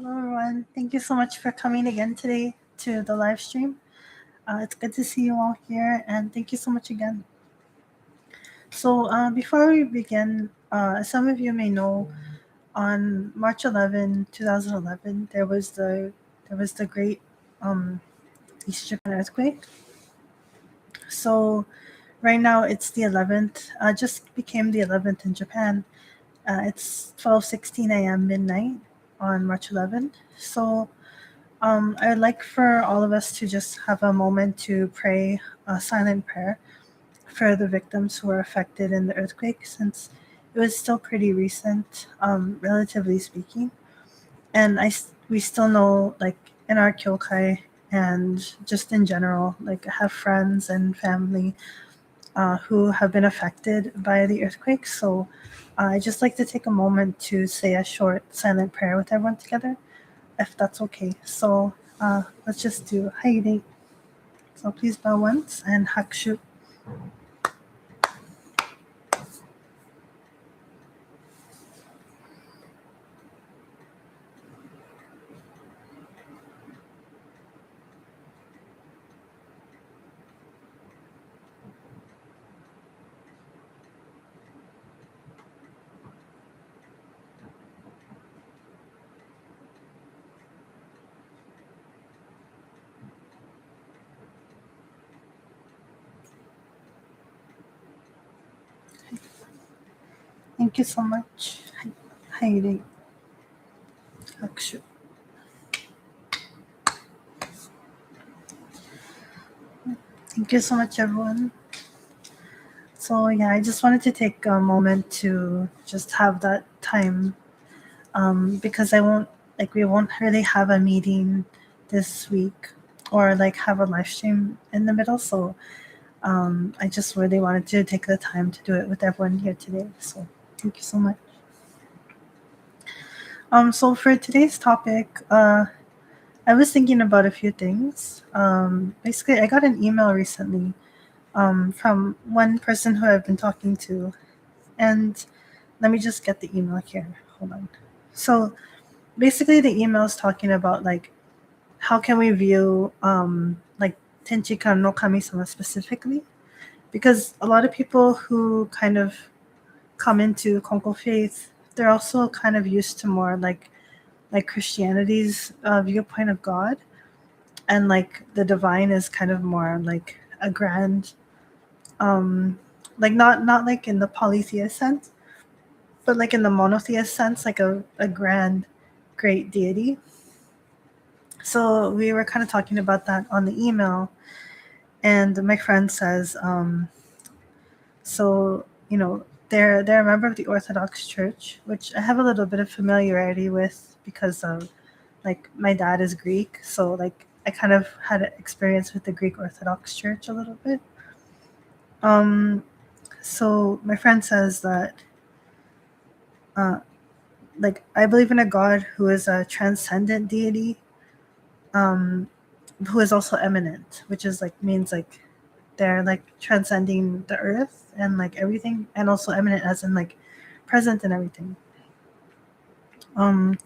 Hello, everyone. Thank you so much for coming again today to the live stream. It's good to see you all here, and thank you so much again. So, before we begin, as some of you may know, on March 11, 2011, there was the great East Japan earthquake. So, right now it's the 11th. Just became the 11th in Japan. It's 12:16 a.m. midnight on March 11th. So I would like for all of us to just have a moment to pray a silent prayer for the victims who were affected in the earthquake, since it was still pretty recent, relatively speaking. And we still know, like, in our kyokai and just in general, like, I have friends and family who have been affected by the earthquake. So I just like to take a moment to say a short silent prayer with everyone together, if that's okay. So let's just do Haide. So please bow once and Hakushu. Thank you so much. Haide. Hakushu. Thank you so much, everyone. So yeah, I just wanted to take a moment to just have that time, because we won't really have a meeting this week or like have a live stream in the middle. So I just really wanted to take the time to do it with everyone here today. So thank you so much. So for today's topic, I was thinking about a few things. Basically, I got an email recently from one person who I've been talking to, and let me just get the email here. Hold on. So basically, the email is talking about, like, how can we view like Tenchikan no Kami-sama specifically, because a lot of people who kind of come into Konko Faith, they're also kind of used to more like Christianity's viewpoint of God, and like the divine is kind of more like a grand, like not like in the polytheist sense, but like in the monotheist sense, like a grand, great deity. So we were kind of talking about that on the email, and my friend says, so they're a member of the Orthodox Church, which I have a little bit of familiarity with because of, like, my dad is Greek, so like I kind of had an experience with the Greek Orthodox Church a little bit. So my friend says that, like, I believe in a God who is a transcendent deity, who is also eminent, which is like means like they're like transcending the earth and like everything, and also eminent as in like present and everything. The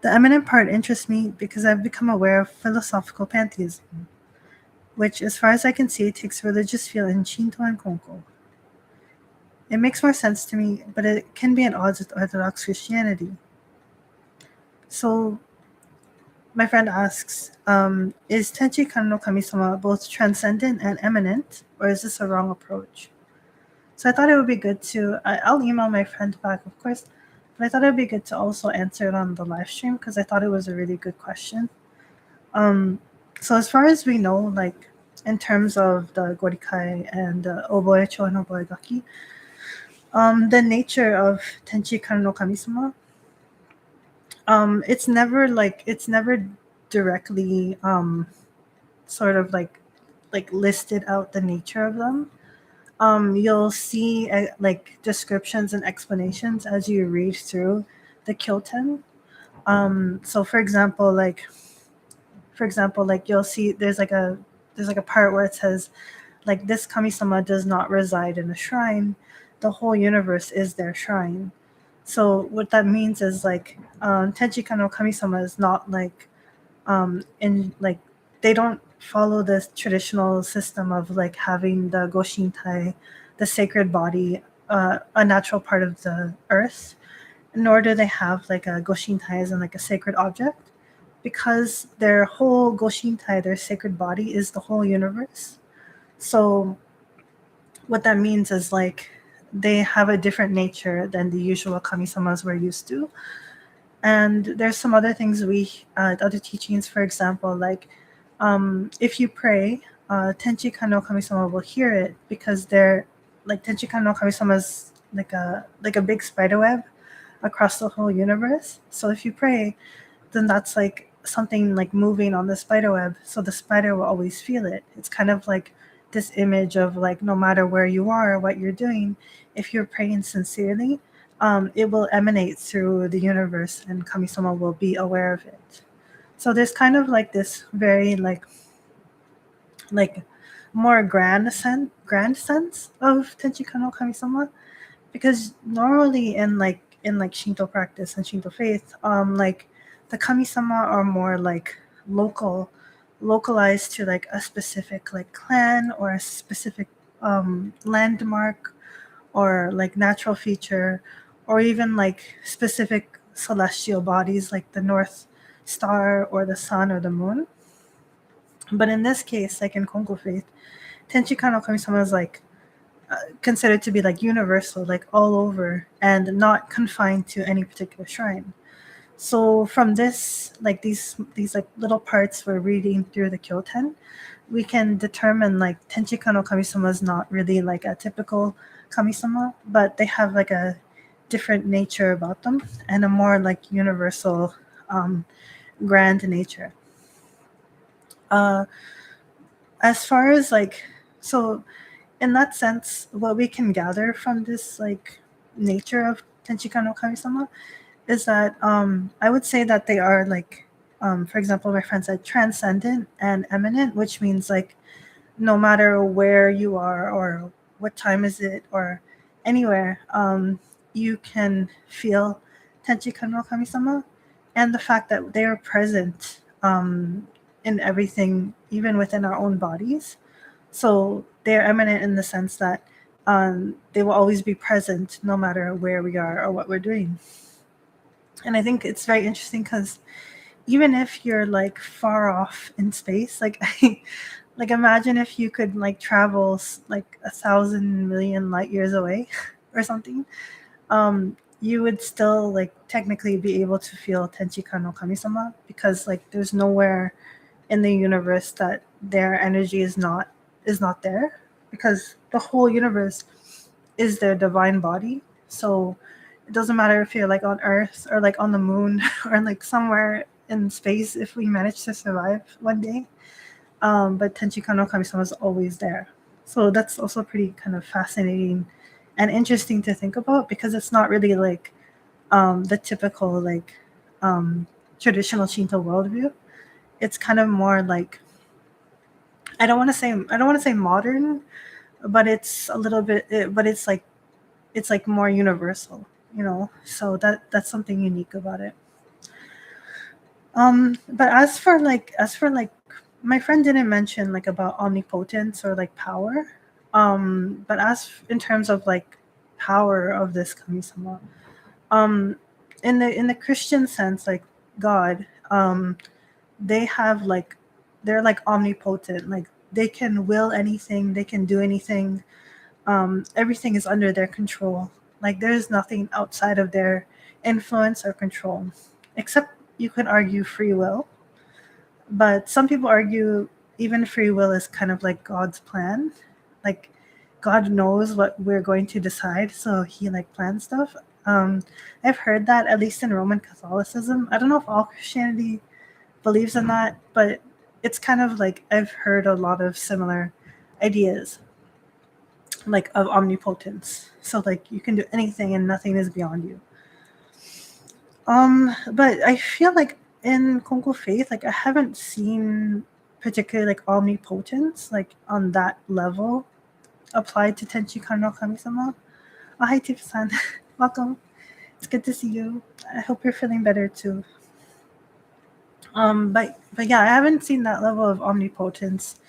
eminent part interests me because I've become aware of philosophical pantheism, which, as far as I can see, takes religious feel in Shinto and Konko. It makes more sense to me, but it can be at odds with Orthodox Christianity. So my friend asks, is Tenchi Kan no Kami-sama both transcendent and eminent, or is this a wrong approach? So I thought it would be good to, I'll email my friend back, of course, but I thought it would be good to also answer it on the live stream because I thought it was a really good question. So as far as we know, like, in terms of the Gorikai and the Oboecho and Oboegaki, the nature of Tenchi Kan no Kami-sama, it's never directly sort of like listed out the nature of them. You'll see like descriptions and explanations as you read through the Kyoten. So for example, you'll see there's like a part where it says, like, this Kami-sama does not reside in a shrine. The whole universe is their shrine. So what that means is like Tenchika no Kami-sama is not like in like they don't follow this traditional system of like having the Goshintai, the sacred body, a natural part of the earth, nor do they have like a Goshintai as in like a sacred object, because their whole Goshintai, their sacred body, is the whole universe. So what that means is like they have a different nature than the usual kami-samas we're used to. And there's some other things other teachings, for example, like if you pray, Tenchika no Kami-sama will hear it, because they're like Tenchika no Kami-sama is like a big spider web across the whole universe. So if you pray, then that's like something like moving on the spider web. So the spider will always feel it. It's kind of like this image of like no matter where you are or what you're doing, if you're praying sincerely, it will emanate through the universe and Kami-sama will be aware of it. So there's kind of like this very like more grand sense of Tenchika no Kami-sama, because normally in Shinto practice and Shinto faith, like the kami-sama are more like localized to like a specific like clan or a specific landmark or like natural feature, or even like specific celestial bodies like the North Star or the sun or the moon. But in this case, like in Konko Faith, Tenchika no Kami-sama is like considered to be like universal, like all over, and not confined to any particular shrine. So from this, like these like little parts we're reading through the Kyoten, we can determine like Tenchika no Kami-sama is not really like a typical Kami-sama, but they have like a different nature about them and a more like universal, grand nature. Uh, as far as like, so in that sense, what we can gather from this like nature of Tenchika no Kami-sama is that I would say that they are like, for example, my friend said transcendent and eminent, which means like no matter where you are or what time is it or anywhere, you can feel Tenchika no Kami-sama, and the fact that they are present in everything, even within our own bodies. So they're eminent in the sense that they will always be present no matter where we are or what we're doing. And I think it's very interesting because even if you're like far off in space, like like imagine if you could like travel like 1,000,000,000 light years away or something, you would still like technically be able to feel Tenchika no Kami-sama, because like there's nowhere in the universe that their energy is not there, because the whole universe is their divine body. So it doesn't matter if you're like on Earth or like on the moon or like somewhere in space, if we manage to survive one day. But Tenchika no Kami-sama is always there. So that's also pretty kind of fascinating and interesting to think about, because it's not really like the typical like traditional Shinto worldview. It's kind of more like, I don't want to say modern, but it's a little bit, but it's like more universal, So that's something unique about it. But as for like my friend didn't mention like about omnipotence or like power. But as in terms of like power of this kami-sama, um, in the Christian sense, like God, they have like they're like omnipotent, like they can will anything, they can do anything. Everything is under their control. Like there's nothing outside of their influence or control, except you could argue free will. But some people argue even free will is kind of like God's plan. Like God knows what we're going to decide, so He like plans stuff. I've heard that at least in Roman Catholicism. I don't know if all Christianity believes in that, but it's kind of like I've heard a lot of similar ideas, like of omnipotence. So like you can do anything and nothing is beyond you. But I feel like in Konko Faith, like I haven't seen particularly like omnipotence like on that level applied to Tenchi no Kami-sama. Oh, hi Tiff-san. Welcome. It's good to see you. I hope you're feeling better too. But yeah, I haven't seen that level of omnipotence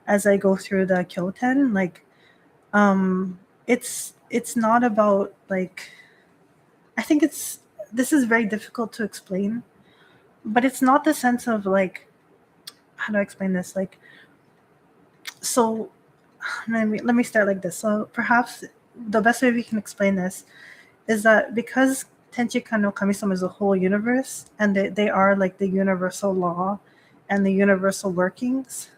as I go through the Kyoten. Like, it's not about like, I think this is very difficult to explain, but it's not the sense of like, how do I explain this? Like, so let me start like this. So perhaps the best way we can explain this is that because Tenchika no Kami-sama is a whole universe, and they are like the universal law and the universal workings,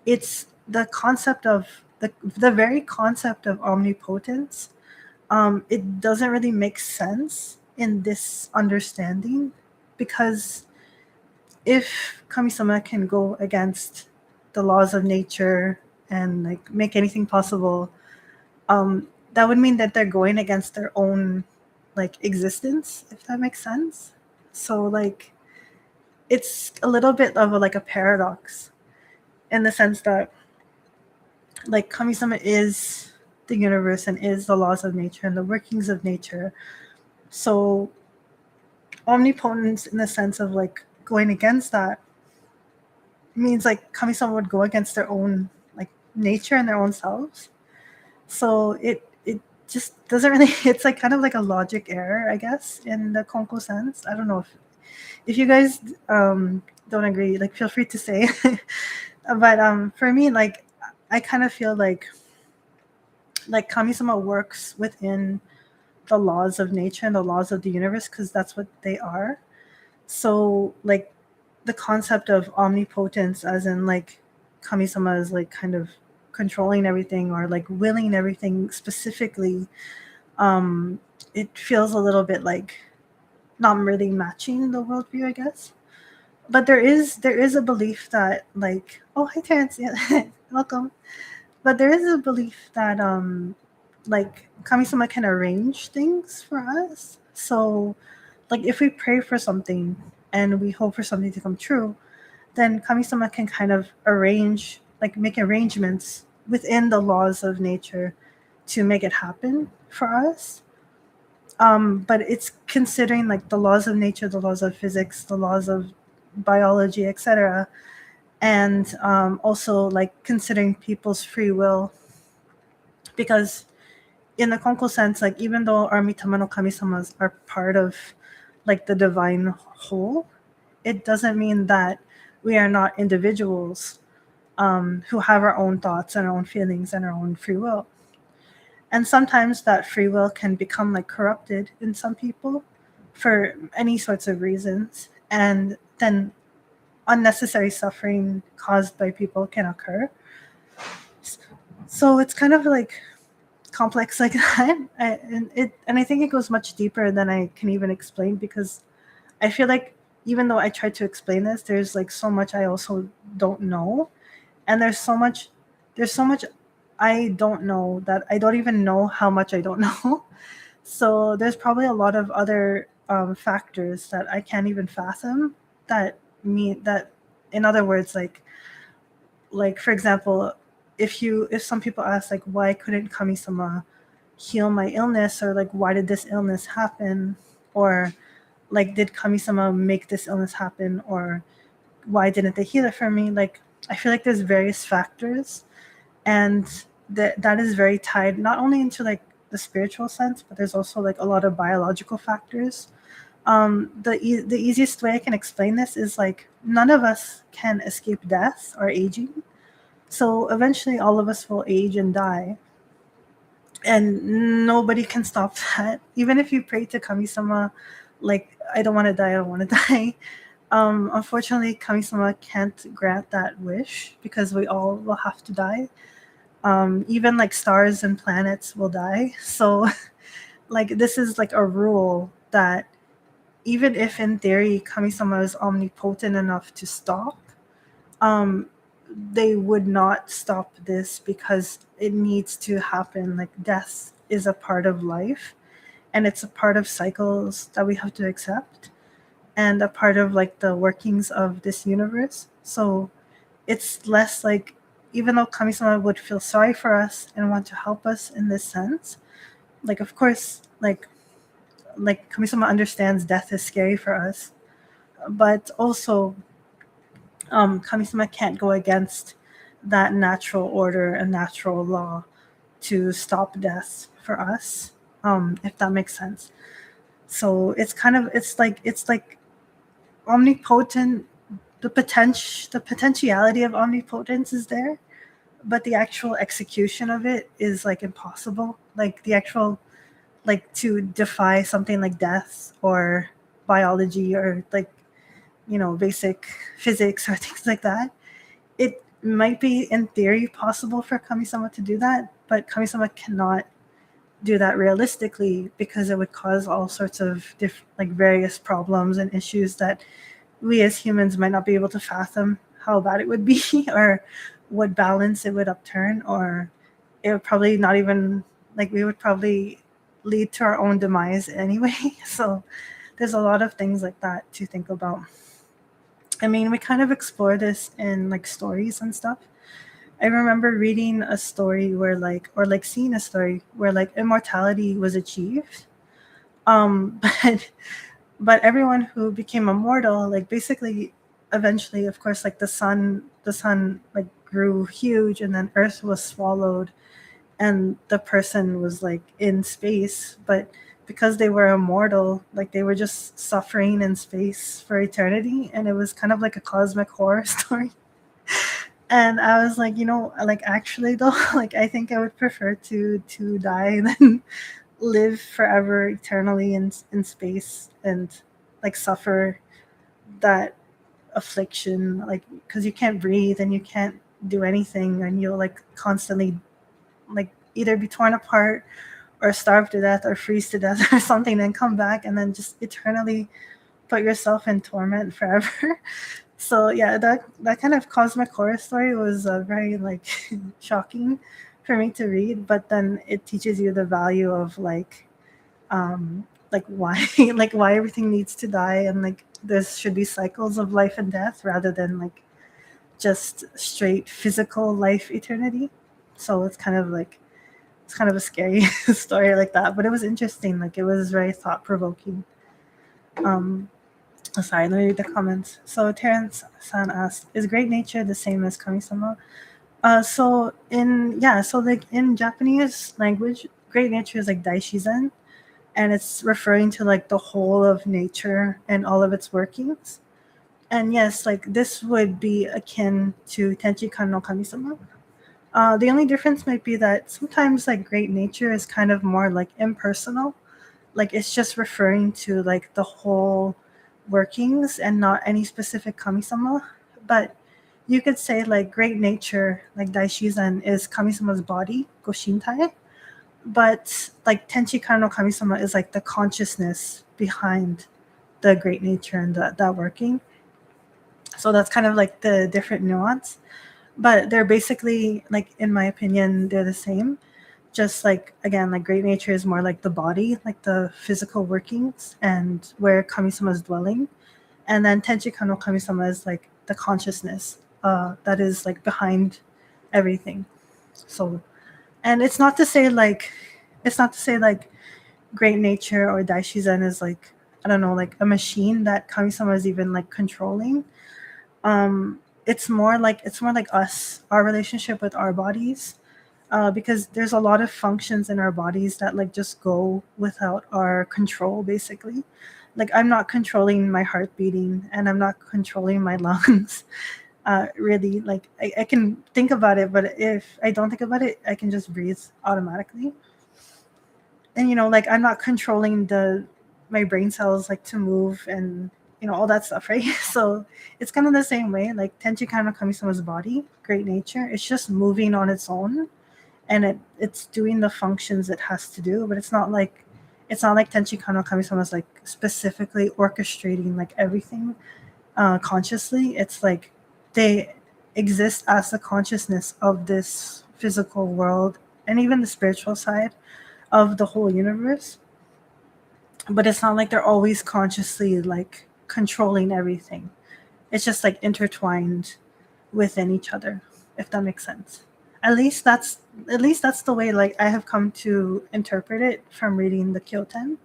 it's the concept of the very concept of omnipotence. It doesn't really make sense in this understanding, because if Kami-sama can go against the laws of nature and like make anything possible, that would mean that they're going against their own like existence, if that makes sense. So like, it's a little bit of like a paradox in the sense that like Kami-sama is the universe and is the laws of nature and the workings of nature. So omnipotence in the sense of like going against that means like Kami-sama would go against their own like nature and their own selves. So it just doesn't really, it's like kind of like a logic error, I guess, in the Konko sense. I don't know if you guys don't agree, like feel free to say. But for me, like I kind of feel like Kami-sama works within the laws of nature and the laws of the universe, because that's what they are. So like the concept of omnipotence, as in like Kami-sama is like kind of controlling everything or like willing everything specifically, it feels a little bit like not really matching the worldview, I guess. But there is a belief that like, oh hi Terrence, yeah, welcome. But there is a belief that like Kami-sama can arrange things for us. So like if we pray for something and we hope for something to come true, then Kami-sama can kind of make arrangements within the laws of nature to make it happen for us. But it's considering like the laws of nature, the laws of physics, the laws of biology, etc., and also like considering people's free will, because in the Konko sense, like even though our Mitama no Kami-samas are part of like the divine whole, it doesn't mean that we are not individuals who have our own thoughts and our own feelings and our own free will. And sometimes that free will can become like corrupted in some people for any sorts of reasons. And then unnecessary suffering caused by people can occur. So it's kind of like complex like that. And I think it goes much deeper than I can even explain, because I feel like even though I tried to explain this, there's like so much I also don't know. And there's so much I don't know that I don't even know how much I don't know. So there's probably a lot of other factors that I can't even fathom, that mean that, in other words, like for example, if some people ask like, why couldn't Kami-sama heal my illness, or like why did this illness happen, or like did Kami-sama make this illness happen, or why didn't they heal it for me? Like I feel like there's various factors, and that is very tied not only into like the spiritual sense, but there's also like a lot of biological factors. The easiest way I can explain this is like none of us can escape death or aging. So eventually all of us will age and die. And nobody can stop that. Even if you pray to Kami-sama, like, I don't want to die, I don't want to die. Unfortunately, Kami-sama can't grant that wish, because we all will have to die. Even like stars and planets will die. So like this is like a rule that even if in theory Kami-sama is omnipotent enough to stop, um, they would not stop this, because it needs to happen. Like death is a part of life, and it's a part of cycles that we have to accept, and a part of like the workings of this universe. So it's less like, even though Kami-sama would feel sorry for us and want to help us in this sense, like of course, like like Kami-sama understands death is scary for us, but also Kami-sama can't go against that natural order and natural law to stop death for us, if that makes sense. So it's like omnipotent. The potentiality of omnipotence is there, but the actual execution of it is like impossible. Like the actual, like, to defy something like death or biology or like, basic physics or things like that. It might be in theory possible for Kami-sama to do that, but Kami-sama cannot do that realistically because it would cause all sorts of like various problems and issues that we as humans might not be able to fathom how bad it would be or what balance it would upturn, or it would probably not even, like, we would probably lead to our own demise anyway. So there's a lot of things like that to think about. I mean, we kind of explore this in like stories and stuff. I remember reading a story where like seeing a story where like immortality was achieved. But everyone who became immortal, like basically eventually, of course, like the sun like grew huge and then Earth was swallowed and the person was like in space, but because they were immortal, like they were just suffering in space for eternity, and it was kind of like a cosmic horror story. And I was like, like actually though, like I think I would prefer to die than live forever eternally in space and like suffer that affliction, like because you can't breathe and you can't do anything, and you'll like constantly like either be torn apart or starve to death or freeze to death or something, and come back and then just eternally put yourself in torment forever. So yeah, that kind of cosmic horror story was very like shocking for me to read, but then it teaches you the value of like why like why everything needs to die, and like there should be cycles of life and death rather than like just straight physical life eternity. So it's kind of a scary story like that, but it was interesting. Like it was very thought provoking. Um, Sorry, let me read the comments. So Terrence San asked, "Is great nature the same as kami-sama?" So like in Japanese language, great nature is like daishizen, and it's referring to like the whole of nature and all of its workings. And yes, like this would be akin to Tenchi-kan no Kami-sama. The only difference might be that sometimes like great nature is kind of more like impersonal, like it's just referring to like the whole workings and not any specific kami-sama. But you could say like great nature, like daishizen, is kami-sama's body, goshintai, but like tenchi no kami-sama is like the consciousness behind the great nature and that working. So that's kind of like the different nuance, but they're basically, like, in my opinion, they're the same. Just like, again, like great nature is more like the body, like the physical workings and where kami-sama is dwelling, and then tenchi no kami-sama is like the consciousness that is like behind everything. So, and it's not to say like great nature or daishizen is like, I don't know, like a machine that kami-sama is even like controlling. It's more like us, our relationship with our bodies, because there's a lot of functions in our bodies that like just go without our control, basically. Like I'm not controlling my heart beating and I'm not controlling my lungs. Really, like I can think about it, but if I don't think about it, I can just breathe automatically. And like I'm not controlling the my brain cells like to move and all that stuff, right? So it's kind of the same way. Like Tenchi kind of Kami-sama's body, great nature, it's just moving on its own, and it's doing the functions it has to do, but it's not like Tenchi Kano Kami-sama is like specifically orchestrating like everything consciously. It's like they exist as the consciousness of this physical world and even the spiritual side of the whole universe. But it's not like they're always consciously like controlling everything. It's just like intertwined within each other, if that makes sense. At least that's the way like I have come to interpret it from reading the Kyoten.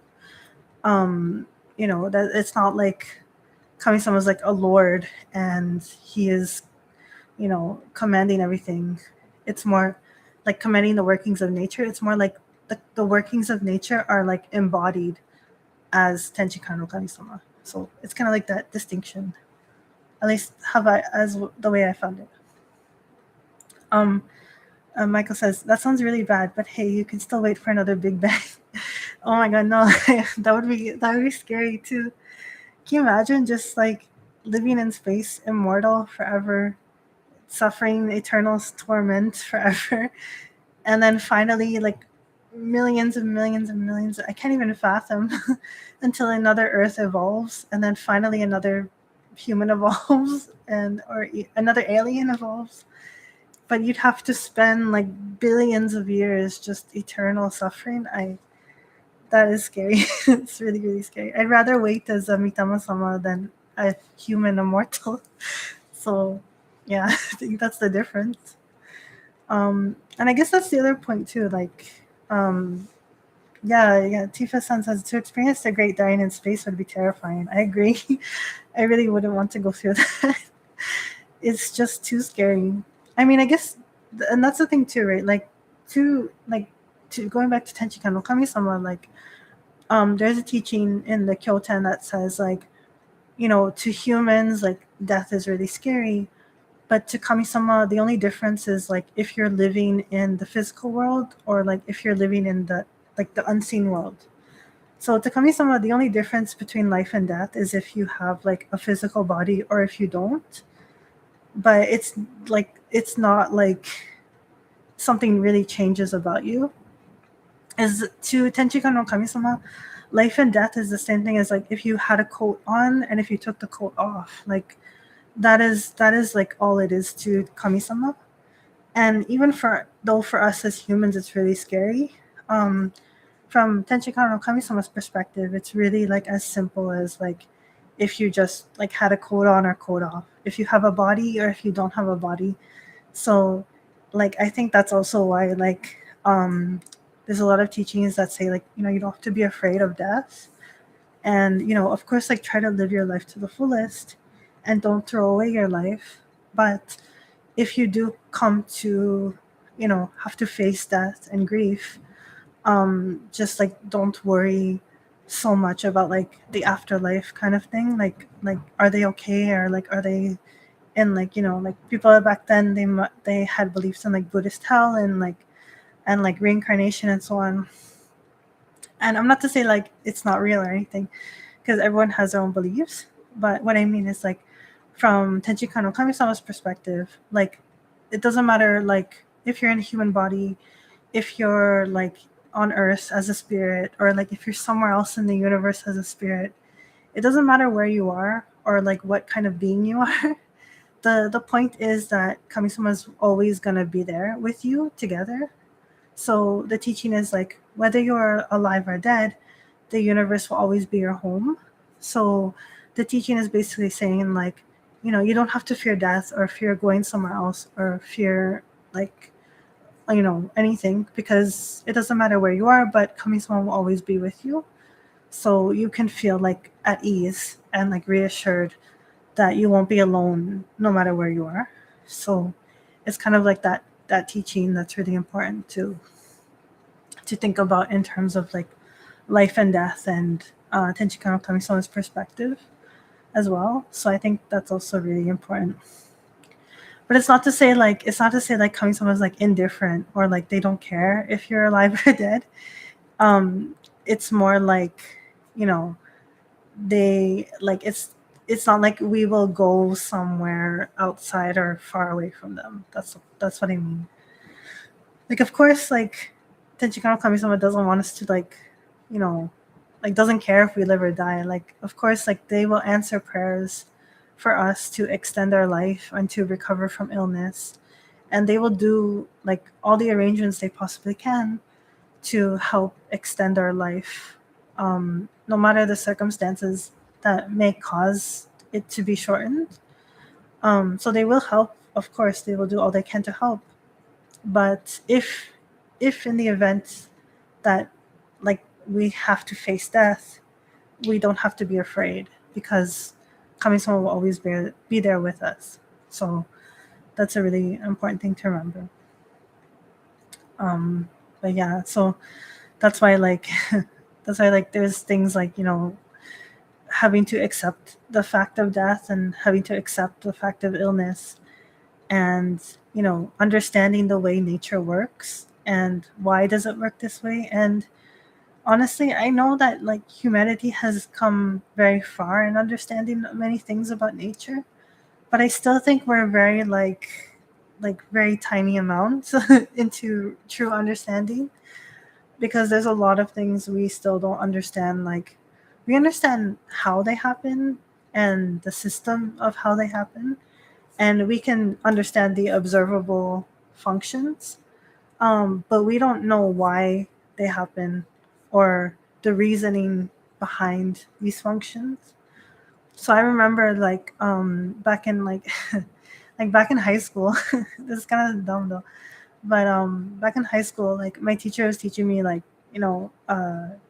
That it's not like Kami-sama is like a lord and he is, commanding everything. It's more like commanding the workings of nature. It's more like the workings of nature are like embodied as Tenchikan no Kami-sama. So it's kind of like that distinction. At least as the way I found it. Um, Michael says that sounds really bad, but hey, you can still wait for another Big Bang. Oh my god, no, that would be scary too. Can you imagine just like living in space, immortal forever, suffering eternal torment forever, and then finally like millions and millions and millions, I can't even fathom, until another Earth evolves, and then finally another human evolves, another alien evolves. But you'd have to spend like billions of years just eternal suffering. I That is scary. It's really, really scary. I'd rather wait as a Mitama-sama than a human immortal. So, yeah, I think that's the difference. And I guess that's the other point too. Like, yeah. Tifa-san says to experience the Great Dying in space would be terrifying. I agree. I really wouldn't want to go through that. It's just too scary. I mean, I guess, and that's the thing too, right? To going back to Tenchikan no Kami-sama, like, there's a teaching in the Kyoten that says like, to humans, like death is really scary, but to Kami-sama, the only difference is like if you're living in the physical world or like if you're living in the unseen world. So to Kami-sama, the only difference between life and death is if you have like a physical body or if you don't. But it's not like something really changes about you. As to Tenchikan no Kami-sama, life and death is the same thing as like if you had a coat on and if you took the coat off. Like that is like all it is to Kami-sama. And even for us as humans, it's really scary. From Tenchikan no Kami-sama's perspective, it's really like as simple as like if you just like had a coat on or coat off, if you have a body or if you don't have a body. So like I think that's also why like there's a lot of teachings that say like, you don't have to be afraid of death, and of course like try to live your life to the fullest and don't throw away your life. But if you do come to have to face death and grief, just like don't worry so much about like the afterlife kind of thing. Like are they okay, or like are they in like like people back then, they had beliefs in like Buddhist hell and like reincarnation and so on. And I'm not to say like it's not real or anything, because everyone has their own beliefs. But what I mean is like from Tenchikan no Kami-sama's perspective, like it doesn't matter like if you're in a human body, if you're like on Earth as a spirit, or like if you're somewhere else in the universe as a spirit. It doesn't matter where you are or like what kind of being you are. The point is that Kami-sama is always gonna be there with you together. So the teaching is like whether you're alive or dead, the universe will always be your home. So the teaching is basically saying like, you don't have to fear death or fear going somewhere else or fear like anything, because it doesn't matter where you are, but Kami-sama will always be with you. So you can feel like at ease and like reassured that you won't be alone no matter where you are. So it's kind of like that teaching that's really important to think about in terms of like life and death and Tenchikan no Kami-sama's perspective as well. So I think that's also really important. But it's not to say like Kami-sama is like indifferent or like they don't care if you're alive or dead. It's more like, they like it's not like we will go somewhere outside or far away from them. That's what I mean. Like of course like Tenchikan no Kami-sama doesn't want us to like, like doesn't care if we live or die. Like of course like they will answer prayers for us to extend our life and to recover from illness, and they will do like all the arrangements they possibly can to help extend our life, no matter the circumstances that may cause it to be shortened. So they will help. Of course, they will do all they can to help. But if in the event that like we have to face death, we don't have to be afraid, because Kami-sama will always be there with us. So that's a really important thing to remember. But yeah, so that's why like that's why like there's things like, having to accept the fact of death and having to accept the fact of illness, and understanding the way nature works and why does it work this way. And honestly, I know that like humanity has come very far in understanding many things about nature, but I still think we're very like very tiny amounts into true understanding, because there's a lot of things we still don't understand. Like, we understand how they happen and the system of how they happen, and we can understand the observable functions, but we don't know why they happen or the reasoning behind these functions. So I remember like back in like like back in high school, this is kind of dumb though, but back in high school, like my teacher was teaching me like, what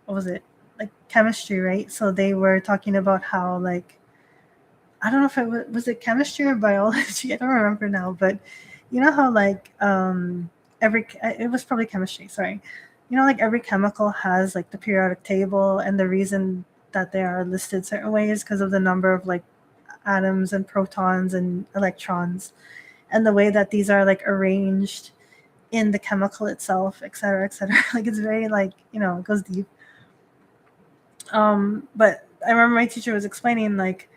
was it, like chemistry, right? So they were talking about how like, I don't know if was it chemistry or biology. I don't remember now, but you know how like it was probably chemistry. Sorry, like every chemical has like the periodic table, and the reason that they are listed certain ways because of the number of like atoms and protons and electrons, and the way that these are like arranged in the chemical itself, et cetera, et cetera. Like it's very like, it goes deep. But I remember my teacher was explaining like,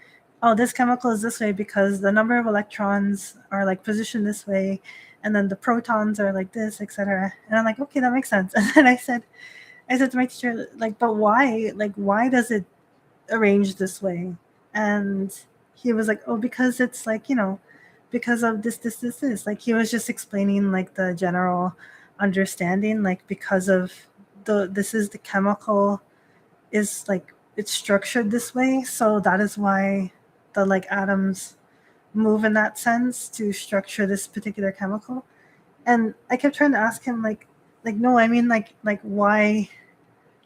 oh, this chemical is this way because the number of electrons are like positioned this way, and then the protons are like this, etc. And I'm like, okay, that makes sense. And then I said to my teacher, like, but why? Like, why does it arrange this way? And he was like, oh, because it's like, because of this. Like he was just explaining like the general understanding, like because of this is the chemical is like it's structured this way, so that is why the like atoms move in that sense to structure this particular chemical. And I kept trying to ask him like no, I mean like why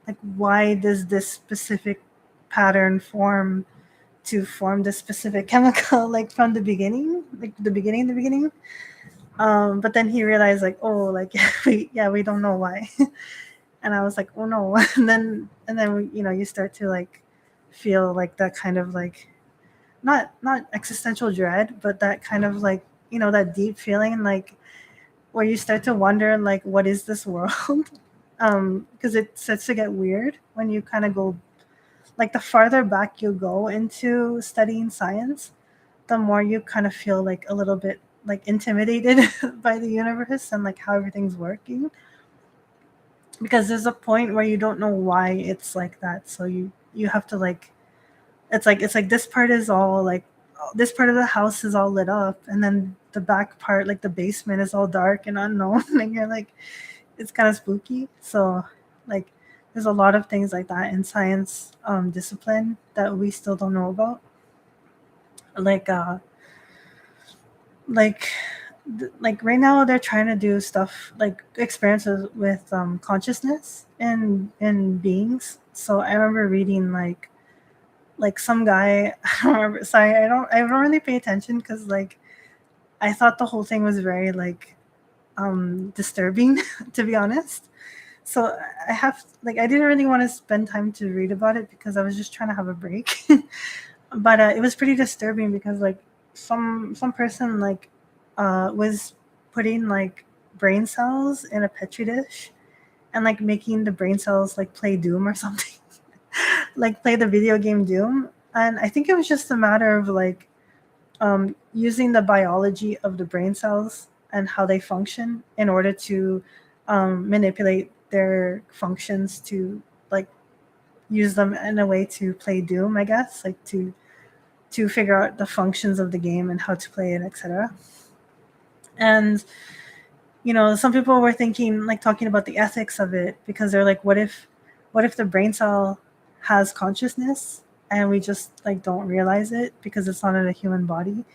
does this specific pattern form to form this specific chemical like from the beginning, like the beginning. But then he realized like, oh, like we don't know why. And I was like, oh no. And then you start to like feel like that kind of like not existential dread, but that kind of like, that deep feeling like where you start to wonder like, what is this world? Because it starts to get weird when you kind of go like the farther back you go into studying science, the more you kind of feel like a little bit like intimidated by the universe and like how everything's working, because there's a point where you don't know why it's like that. So you have to like, it's like this part is all like, this part of the house is all lit up, and then the back part, like the basement, is all dark and unknown. And you're like, it's kind of spooky. So like there's a lot of things like that in science discipline that we still don't know about, like like like right now they're trying to do stuff like experiences with consciousness and beings. So I remember reading like some guy I don't remember, sorry, I don't really pay attention because like I thought the whole thing was very like disturbing to be honest. So I didn't really want to spend time to read about it because I was just trying to have a break. But it was pretty disturbing because like some person like was putting like brain cells in a petri dish and like making the brain cells like play Doom or something, like play the video game Doom. And I think it was just a matter of like using the biology of the brain cells and how they function in order to manipulate their functions to like use them in a way to play Doom, I guess, like to figure out the functions of the game and how to play it, etc. And some people were thinking like talking about the ethics of it, because they're like, what if the brain cell has consciousness and we just like don't realize it because it's not in a human body?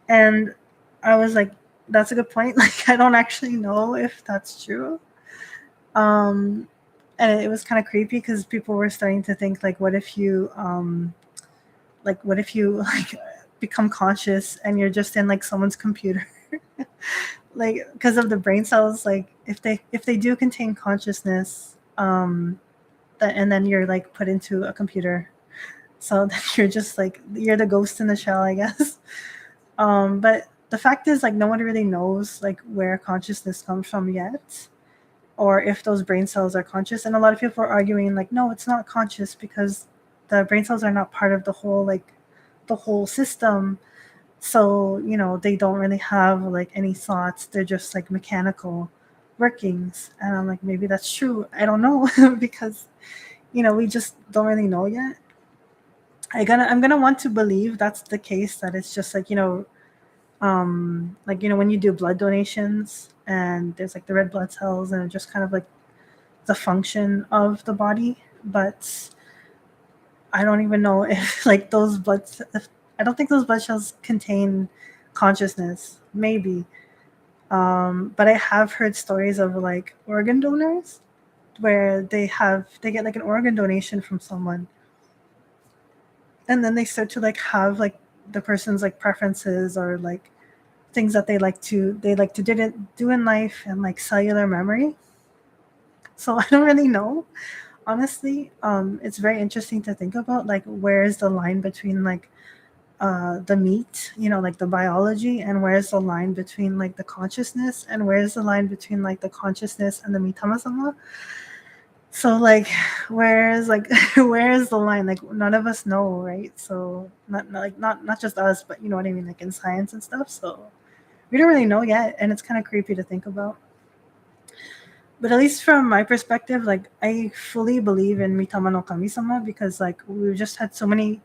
And I was like, that's a good point. Like I don't actually know if that's true. um And it was kind of creepy because people were starting to think like, what if you like become conscious and you're just in like someone's computer, like because of the brain cells, like if they do contain consciousness, that and then you're like put into a computer, so then you're just like you're the ghost in the shell, I guess. But the fact is, like, no one really knows like where consciousness comes from yet, or if those brain cells are conscious. And a lot of people are arguing like, no, it's not conscious because the brain cells are not part of the whole system. So, they don't really have like any thoughts. They're just like mechanical workings. And I'm like, maybe that's true. I don't know because, we just don't really know yet. I'm gonna want to believe that's the case, that it's just like, when you do blood donations and there's like the red blood cells and it just kind of like the function of the body. But I don't even know if like I don't think those blood cells contain consciousness. Maybe. But I have heard stories of like organ donors where they get like an organ donation from someone, and then they start to like have like the person's like preferences or like things that they like to didn't do in life, and like cellular memory. So I don't really know, honestly. It's very interesting to think about like where is the line between like the meat, like the biology, and where's the line between like the consciousness, and where's the line between like the consciousness and the mitamasama. So like, where's like where's the line? Like none of us know, right? So not just us, but you know what I mean, like in science and stuff. So we don't really know yet, and it's kind of creepy to think about. But at least from my perspective, like I fully believe in Mitama no Kami-sama because like we've just had so many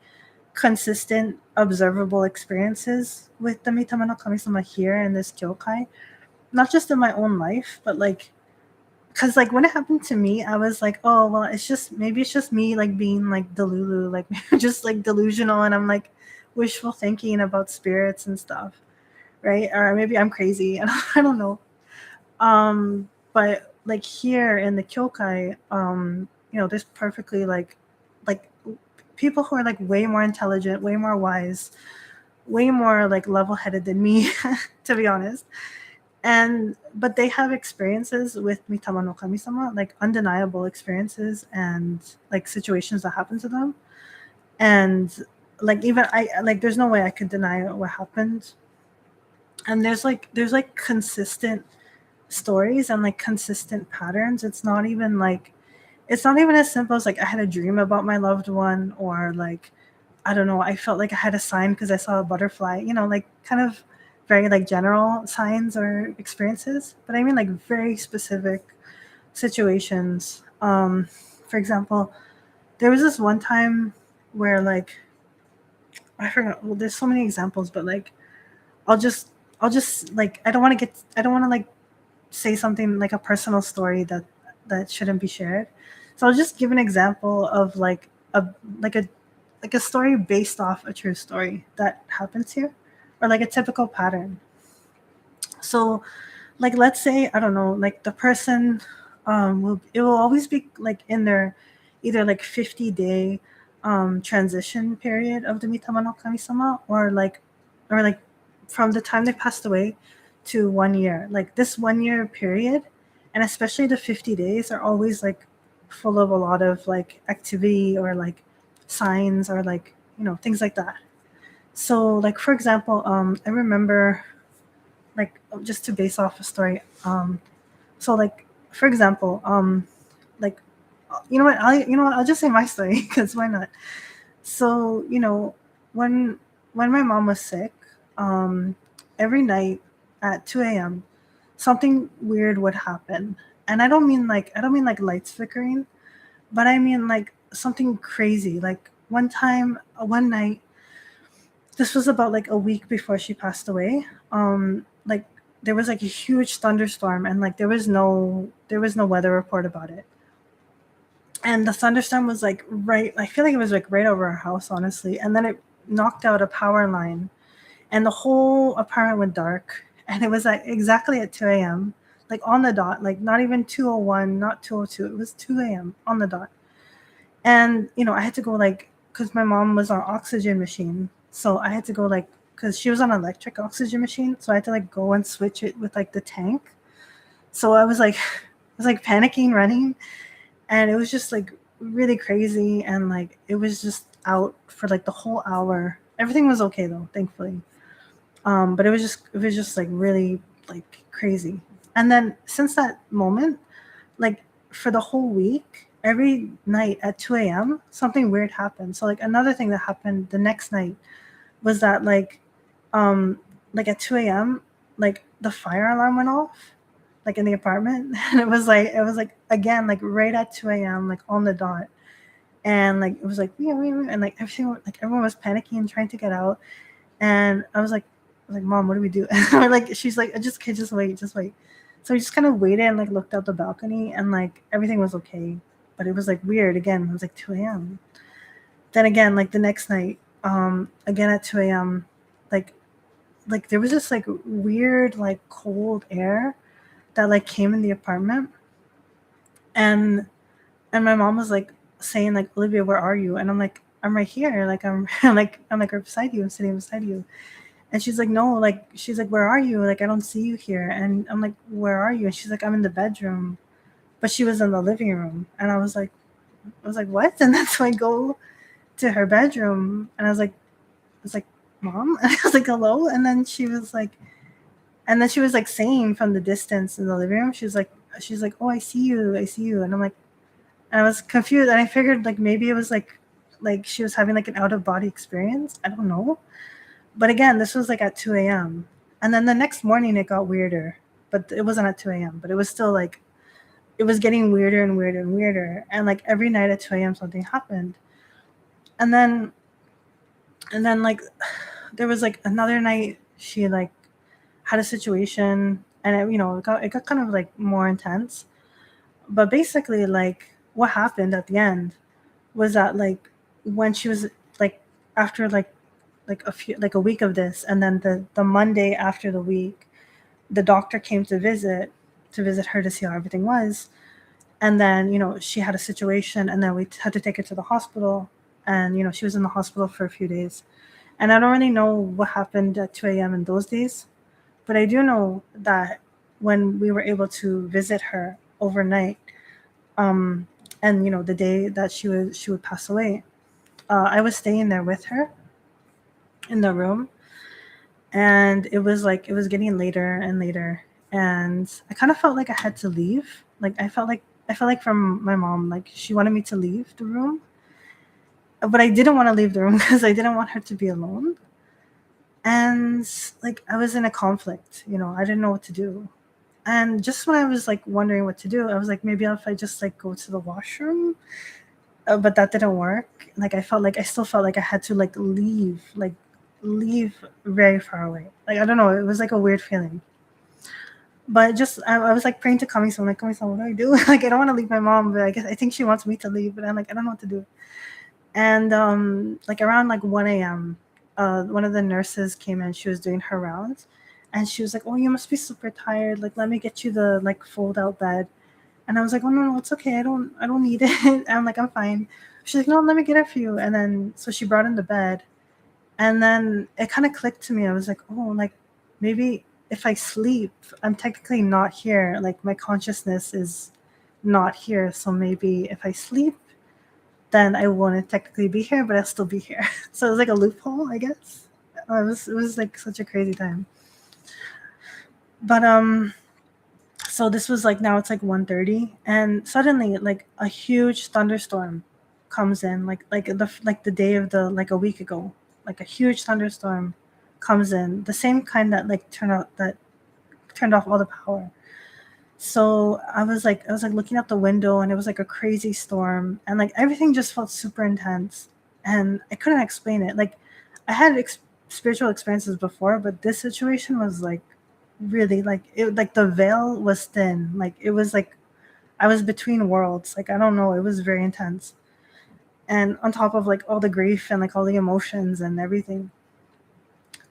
consistent observable experiences with the Mitama no Kami-sama here in this kyokai. Not just in my own life, but like because like when it happened to me, I was like, oh well, it's just me like being like delulu, like just like delusional, and I'm like wishful thinking about spirits and stuff, right? Or maybe I'm crazy, and I don't know. But like here in the kyokai, there's perfectly like people who are like way more intelligent, way more wise, way more like level-headed than me, to be honest. And but they have experiences with Mitama no Kami-sama, like undeniable experiences and like situations that happen to them. And like even I like there's no way I could deny what happened. And there's like consistent stories and like consistent patterns. It's not even as simple as like I had a dream about my loved one, or like I don't know, I felt like I had a sign because I saw a butterfly, like kind of very like general signs or experiences. But I mean like very specific situations. For example, there was this one time where like I forgot, well there's so many examples, but like I'll just like I don't want to like say something like a personal story that shouldn't be shared. So I'll just give an example of like a like a story based off a true story that happens here, or like a typical pattern. So like let's say I don't know, like the person will always be like in their either like 50-day transition period of the Mitama no Kami-sama, or like from the time they passed away to 1 year. Like this 1 year period, and especially the 50 days are always like full of a lot of like activity or like signs or like things like that. So like for example, I remember like just to base off a story. So like for example, like I'll just say my story because why not? So when my mom was sick, um, every night at 2 a.m. something weird would happen, and I don't mean like lights flickering, but I mean like something crazy. Like one night, this was about like a week before she passed away. Like there was like a huge thunderstorm, and like there was no weather report about it. And the thunderstorm was like right, I feel like it was like right over our house, honestly. And then it knocked out a power line, and the whole apartment went dark. And it was like exactly at 2 a.m. like on the dot, like not even 2:01, not 2:02. It was 2 a.m. on the dot. And I had to go like because my mom was on oxygen machine, so I had to go like because she was on electric oxygen machine, so I had to like go and switch it with like the tank. So I was like, I was like panicking, running, and it was just like really crazy, and like it was just out for like the whole hour. Everything was okay though, thankfully. But it was just like really like crazy. And then since that moment, like for the whole week, every night at 2 a.m., something weird happened. So like another thing that happened the next night was that um like at 2 a.m., like the fire alarm went off like in the apartment. And it was like again like right at 2 a.m., like on the dot. And like it was like and like everything, like everyone was panicking and trying to get out. And I was like, Mom, what do we do? And like she's like, just wait, just wait. So we just kind of waited and like looked out the balcony, and like everything was okay. But it was like weird again. It was like 2 a.m. Then again, like the next night, again at 2 a.m., like there was this like weird like cold air that like came in the apartment. And my mom was like saying like, Olivia, where are you? And I'm like, I'm right here. Like I'm like right beside you. I'm sitting beside you. And she's like, no, like she's like, where are you? Like I don't see you here. And I'm like, where are you? And she's like, I'm in the bedroom. But she was in the living room. And I was like, what? And that's so I go to her bedroom, and I was like, Mom? And I was like, hello? And then she was like saying from the distance in the living room, she's like, oh, I see you. And I'm like, and I was confused, and I figured like maybe it was like she was having like an out of body experience. I don't know. But again, this was like at 2 a.m. And then the next morning it got weirder. But it wasn't at 2 a.m. But it was still like, it was getting weirder and weirder and weirder. And like every night at 2 a.m. something happened. And then, like, there was like another night she like had a situation, and it got kind of like more intense. But basically, like, what happened at the end was that like when she was like after like a week of this, and then the Monday after the week, the doctor came to visit her to see how everything was. And then she had a situation, and then we had to take her to the hospital. And she was in the hospital for a few days. And I don't really know what happened at 2 a.m. in those days, but I do know that when we were able to visit her overnight, um and the day that she would pass away, I was staying there with her in the room. And it was getting later and later, and I kind of felt like I had to leave. Like I felt like from my mom, like she wanted me to leave the room, but I didn't want to leave the room because I didn't want her to be alone. And like I was in a conflict, I didn't know what to do. And just when I was like wondering what to do, I was like, maybe if I just like go to the washroom. But that didn't work. Like I still felt like I had to like leave very far away. Like I don't know, it was like a weird feeling. But just I was like praying to Kami-san, like, Kami-san, what do I do? Like I don't want to leave my mom, but I think she wants me to leave, but I'm like, I don't know what to do. And like around like 1 a.m., one of the nurses came in. She was doing her rounds, and she was like, oh, you must be super tired. Like let me get you the like fold out bed. And I was like, oh no, it's okay. I don't need it. And I'm like, I'm fine. She's like, no, let me get it for you. And then so she brought in the bed. And then it kind of clicked to me. I was like, oh, like maybe if I sleep, I'm technically not here. Like my consciousness is not here. So maybe if I sleep, then I won't technically be here, but I'll still be here. So it was like a loophole, I guess. It was like such a crazy time. But so this was like, now it's like 1:30, and suddenly like a huge thunderstorm comes in, like the day of the like a week ago. Like a huge thunderstorm comes in, the same kind that like turned off all the power. So I was like looking out the window, and it was like a crazy storm, and like everything just felt super intense, and I couldn't explain it. Like I had spiritual experiences before, but this situation was like really like it, like the veil was thin. Like it was like I was between worlds. Like I don't know, it was very intense. And on top of like all the grief and like all the emotions and everything.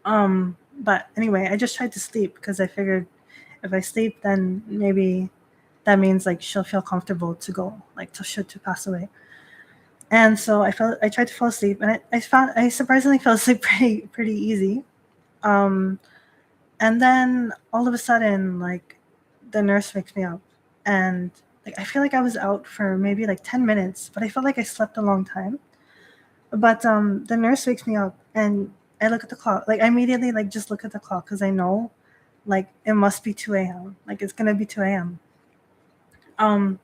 But anyway, I just tried to sleep because I figured if I sleep, then maybe that means like she'll feel comfortable to go, like to pass away. And so I tried to fall asleep, and I surprisingly fell asleep pretty easy. Um, and then all of a sudden, like, the nurse wakes me up, and like I feel like I was out for maybe like 10 minutes, but I felt like I slept a long time. But the nurse wakes me up, and I look at the clock. Like, I immediately like just look at the clock because I know, like, it must be 2 a.m. Like, it's gonna be 2 a.m. Um,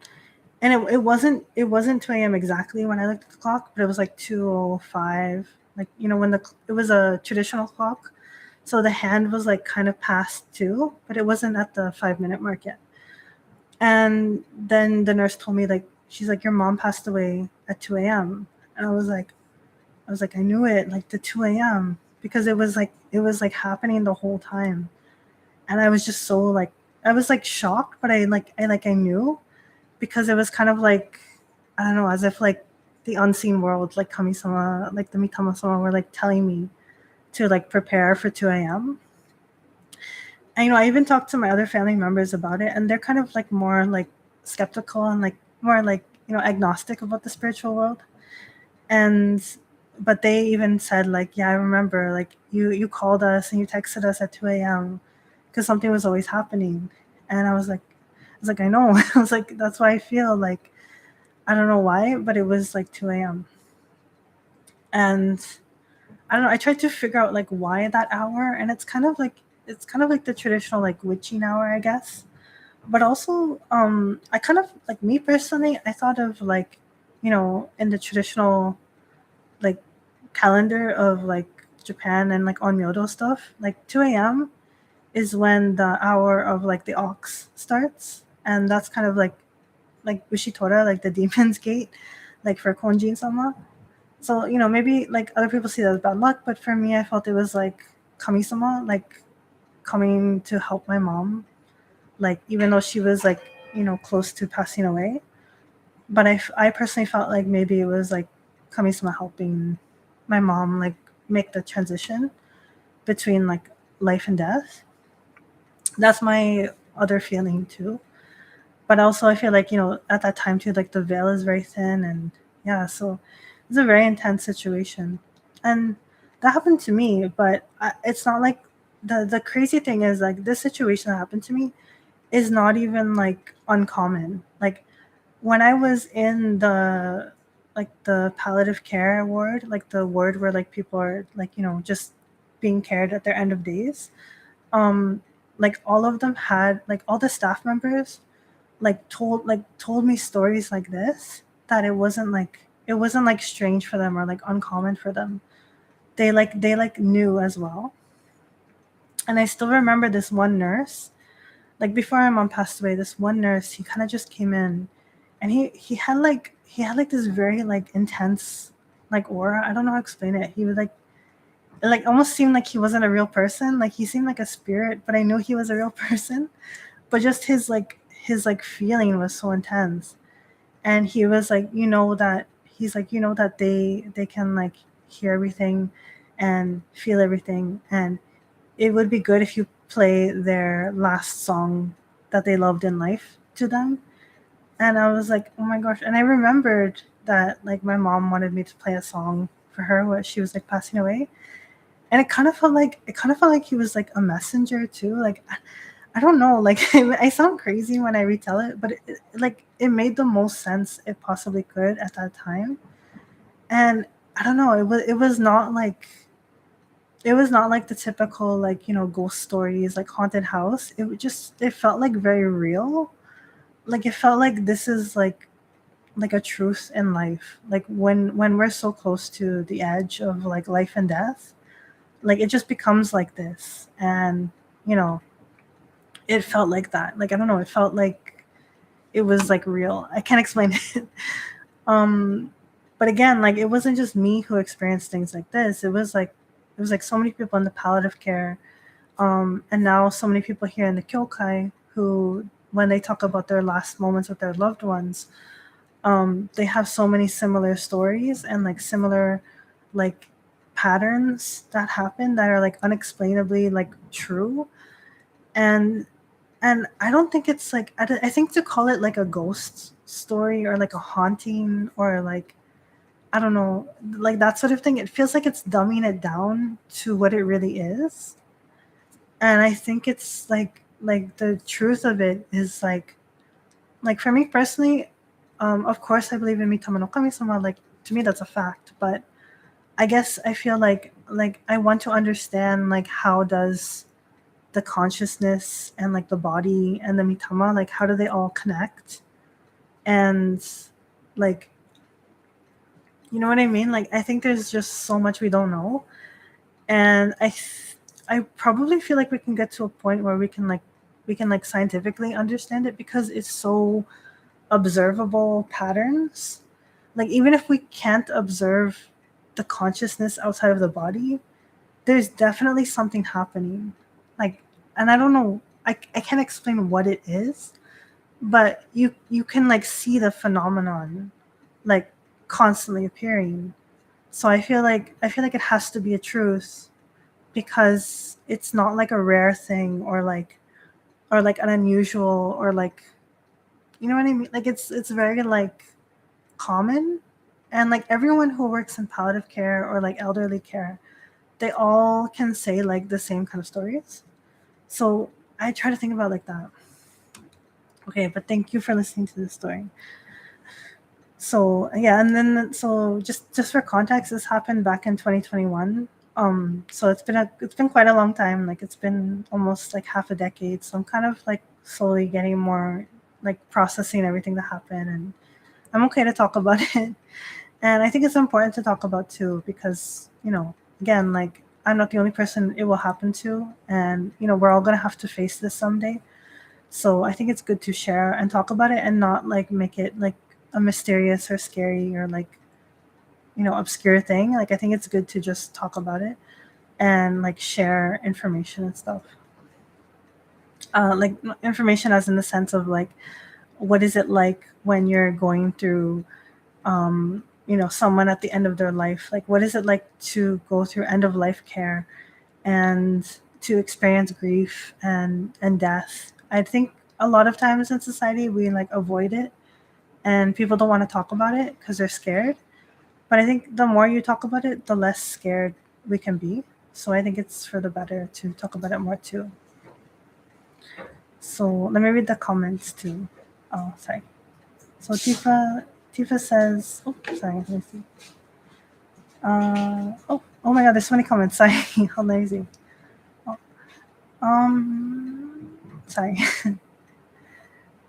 and it wasn't 2 a.m. exactly when I looked at the clock, but it was like 2:05. Like, when it was a traditional clock, so the hand was like kind of past two, but it wasn't at the 5 minute mark yet. And then the nurse told me, like, she's like, your mom passed away at 2 a.m. And I was like, I knew it, like the 2 a.m. because it was like happening the whole time. And I was just so like, I was like shocked, but I knew, because it was kind of like, I don't know, as if like the unseen world, like Kami-sama, like the Mitama-sama, were like telling me to like prepare for 2 a.m. And I even talked to my other family members about it, and they're kind of like more like skeptical and like more like agnostic about the spiritual world. And but they even said, like, yeah, I remember, like, you called us and you texted us at 2 a.m. because something was always happening. And I was like, I know. I was like, that's why I feel like, I don't know why, but it was like 2 a.m. And I don't know, I tried to figure out like why that hour, and it's kind of like the traditional like witching hour, I guess. But also, I kind of like, me personally, I thought of like, in the traditional like calendar of like Japan and like Onmyodo stuff, like 2 a.m. is when the hour of like the ox starts, and that's kind of like Ushitora, like the demon's gate, like for Konjin sama. So, maybe like other people see that as bad luck, but for me, I felt it was like Kami-sama, like coming to help my mom, like even though she was like, close to passing away. But I personally felt like maybe it was like Kami-sama helping my mom like make the transition between like life and death. That's my other feeling too. But also, I feel like, at that time too, like the veil is very thin, and yeah, so it's a very intense situation. And that happened to me, but it's not like, the crazy thing is, like, this situation that happened to me is not even like uncommon. Like, when I was in the palliative care ward, like the ward where like people are like, just being cared at their end of days, um like all of them had, like, all the staff members told me stories like this, that it wasn't like strange for them or like uncommon for them. They knew as well. And I still remember this one nurse, like before my mom passed away, this one nurse, he kind of just came in, and he had like this very like intense like aura. I don't know how to explain it. He would like almost seemed like he wasn't a real person. Like, he seemed like a spirit, but I knew he was a real person. But just his feeling was so intense. And he was like, that he's like, that they can like hear everything and feel everything, and it would be good if you play their last song that they loved in life to them. And I was like, oh my gosh. And I remembered that like my mom wanted me to play a song for her when she was like passing away. And it kind of felt like he was like a messenger too. Like, I don't know, like, I sound crazy when I retell it, but it made the most sense it possibly could at that time. And I don't know, it was not like the typical like, ghost stories, like haunted house. It felt like very real. Like, it felt like this is like a truth in life. Like, when we're so close to the edge of like life and death, like it just becomes like this. And you know it felt like that. Like, I don't know, it felt like it was like real. I can't explain it. um but again, like, it wasn't just me who experienced things like this. It was like so many people in the palliative care, and now so many people here in the kyokai who, when they talk about their last moments with their loved ones, they have so many similar stories and like similar like patterns that happen that are like unexplainably like true. And And I don't think it's like I think to call it like a ghost story or like a haunting or like I don't know, like that sort of thing, it feels like it's dumbing it down to what it really is. And I think it's like the truth of it is like for me personally, of course I believe in Mitama no Kami-sama, like to me that's a fact, but I guess I feel like I want to understand like how does the consciousness and like the body and the Mitama, like how do they all connect? And like you know what I mean? Like I think there's just so much we don't know. And I probably feel like we can get to a point where we can scientifically understand it because it's so observable patterns. Like even if we can't observe the consciousness outside of the body, there's definitely something happening. Like, and I don't know, I can't explain what it is, but you can like see the phenomenon like constantly appearing. So I feel like it has to be a truth because it's not like a rare thing or like an unusual or like you know what I mean? Like it's very like common, and like everyone who works in palliative care or like elderly care, they all can say like the same kind of stories. So I try to think about like that. Okay, but thank you for listening to this story. So yeah, and then so just for context, this happened back in 2021. So it's been quite a long time. Like it's been almost like half a decade. So I'm kind of like slowly getting more like processing everything that happened, and I'm okay to talk about it. And I think it's important to talk about too because again, like I'm not the only person it will happen to, and we're all gonna have to face this someday. So I think it's good to share and talk about it and not like make it like a mysterious or scary or like obscure thing. Like I think it's good to just talk about it and like share information and stuff. Like information as in the sense of like what is it like when you're going through someone at the end of their life, like what is it like to go through end of life care and to experience grief and death. I think a lot of times in society we like avoid it and people don't want to talk about it because they're scared, but I think the more you talk about it the less scared we can be. So I think it's for the better to talk about it more too. So let me read the comments too. Oh, sorry. So Tifa says, oh, sorry, let me see. Oh my god, there's so many comments. Sorry, how lazy. Oh, sorry.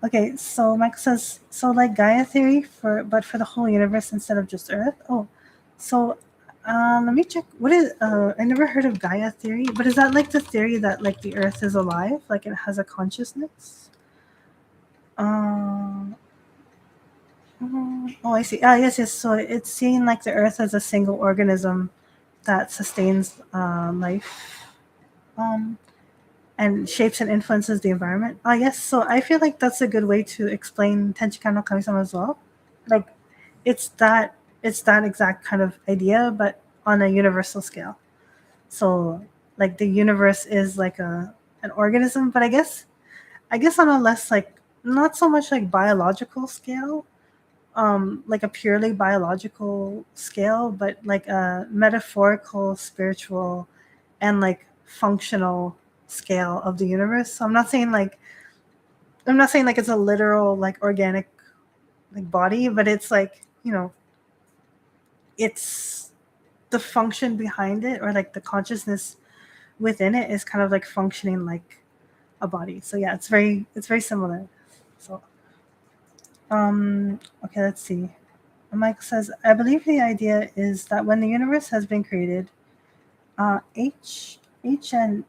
Okay, so Michael says, so like Gaia theory but for the whole universe instead of just Earth. Oh, so let me check. What is? I never heard of Gaia theory, but is that like the theory that like the Earth is alive, like it has a consciousness? Um. Oh, I see. Ah, yes, yes. So it's seeing like the Earth as a single organism that sustains life, um, and shapes and influences the environment. Ah, yes. So I feel like that's a good way to explain Tenchikan no Kami-sama as well. Like, it's that exact kind of idea, but on a universal scale. So, like the universe is like an organism, but I guess on a less like not so much like biological scale, like a purely biological scale, but like a metaphorical, spiritual, and like functional scale of the universe. So I'm not saying like it's a literal like organic like body, but it's like it's the function behind it or like the consciousness within it is kind of like functioning like a body. So yeah, it's very similar. So okay, let's see. Mike says, I believe the idea is that when the universe has been created, H and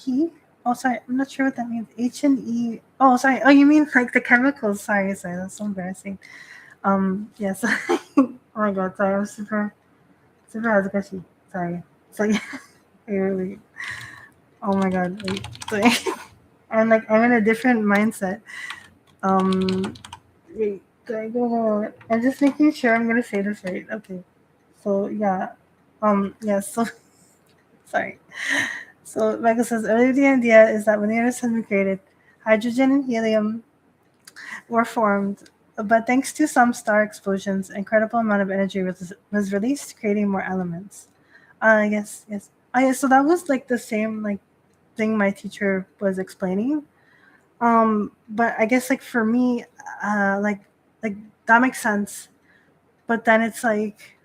he. Oh, sorry, I'm not sure what that means. H and E. Oh, sorry. Oh, you mean like the chemicals? Sorry. That's so embarrassing. Yes. Oh my god. Sorry. I'm super hazakashi. Sorry. So yeah. Really. Oh my god. Wait. Sorry. I'm in a different mindset. Um. Wait. I'm just making sure I'm gonna say this right. Okay. So yeah. Yeah. So sorry. So Michael says, earlier the idea is that when the universe has been created, hydrogen and helium were formed, but thanks to some star explosions, incredible amount of energy was released, creating more elements. Yes. Yeah, so that was like the same like thing my teacher was explaining. But I guess like for me, like that makes sense. But then it's like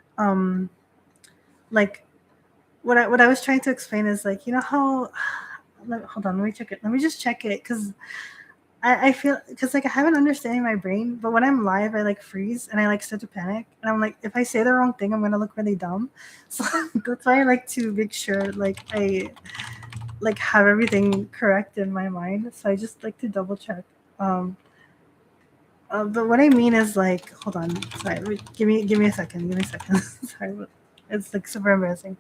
what I was trying to explain is like, you know how hold on, let me check it. Let me just check it because I feel because like I have an understanding in my brain, but when I'm live, I like freeze and I like start to panic, and I'm like, if I say the wrong thing, I'm gonna look really dumb. So that's why I like to make sure like I like have everything correct in my mind. So I just like to double check. Um, but what I mean is like, hold on, sorry, give me a second, give me a second. Sorry, but it's like super embarrassing.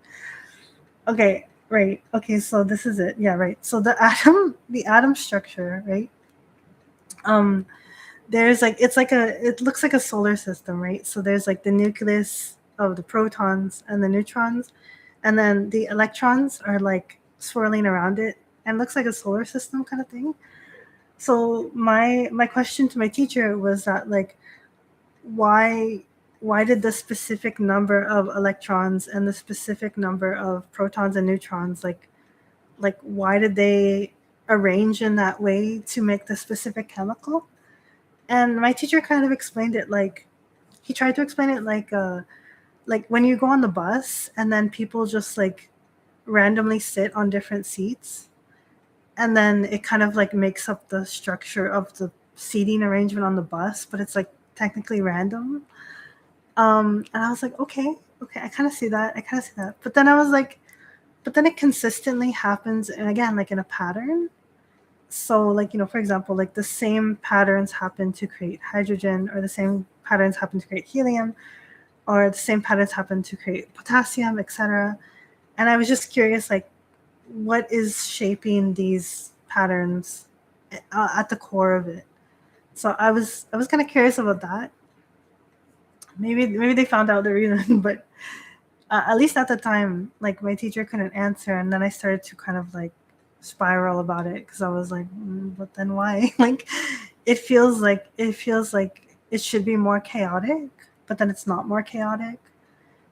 Okay, right. Okay, so this is it. Yeah, right. So the atom structure, right? Um, there's like it looks like a solar system, right? So there's like the nucleus of the protons and the neutrons, and then the electrons are like swirling around it, and looks like a solar system kind of thing. So my question to my teacher was that like why why did the specific number of electrons and the specific number of protons and neutrons like why did they arrange in that way to make the specific chemical? And my teacher kind of explained it like he tried to explain it like when you go on the bus and then people just like randomly sit on different seats, and then it kind of like makes up the structure of the seating arrangement on the bus, but it's like technically random. And I was like, okay, I kind of see that. I kind of see that. But then I was like, but then it consistently happens, and again, like in a pattern. So, like, for example, like the same patterns happen to create hydrogen, or the same patterns happen to create helium, or the same patterns happen to create potassium, etc. And I was just curious, like, what is shaping these patterns at the core of it? So I was kind of curious about that. Maybe they found out the reason, but at least at the time, like my teacher couldn't answer, and then I started to kind of like spiral about it because I was like, but then why? Like, it feels like it should be more chaotic, but then it's not more chaotic.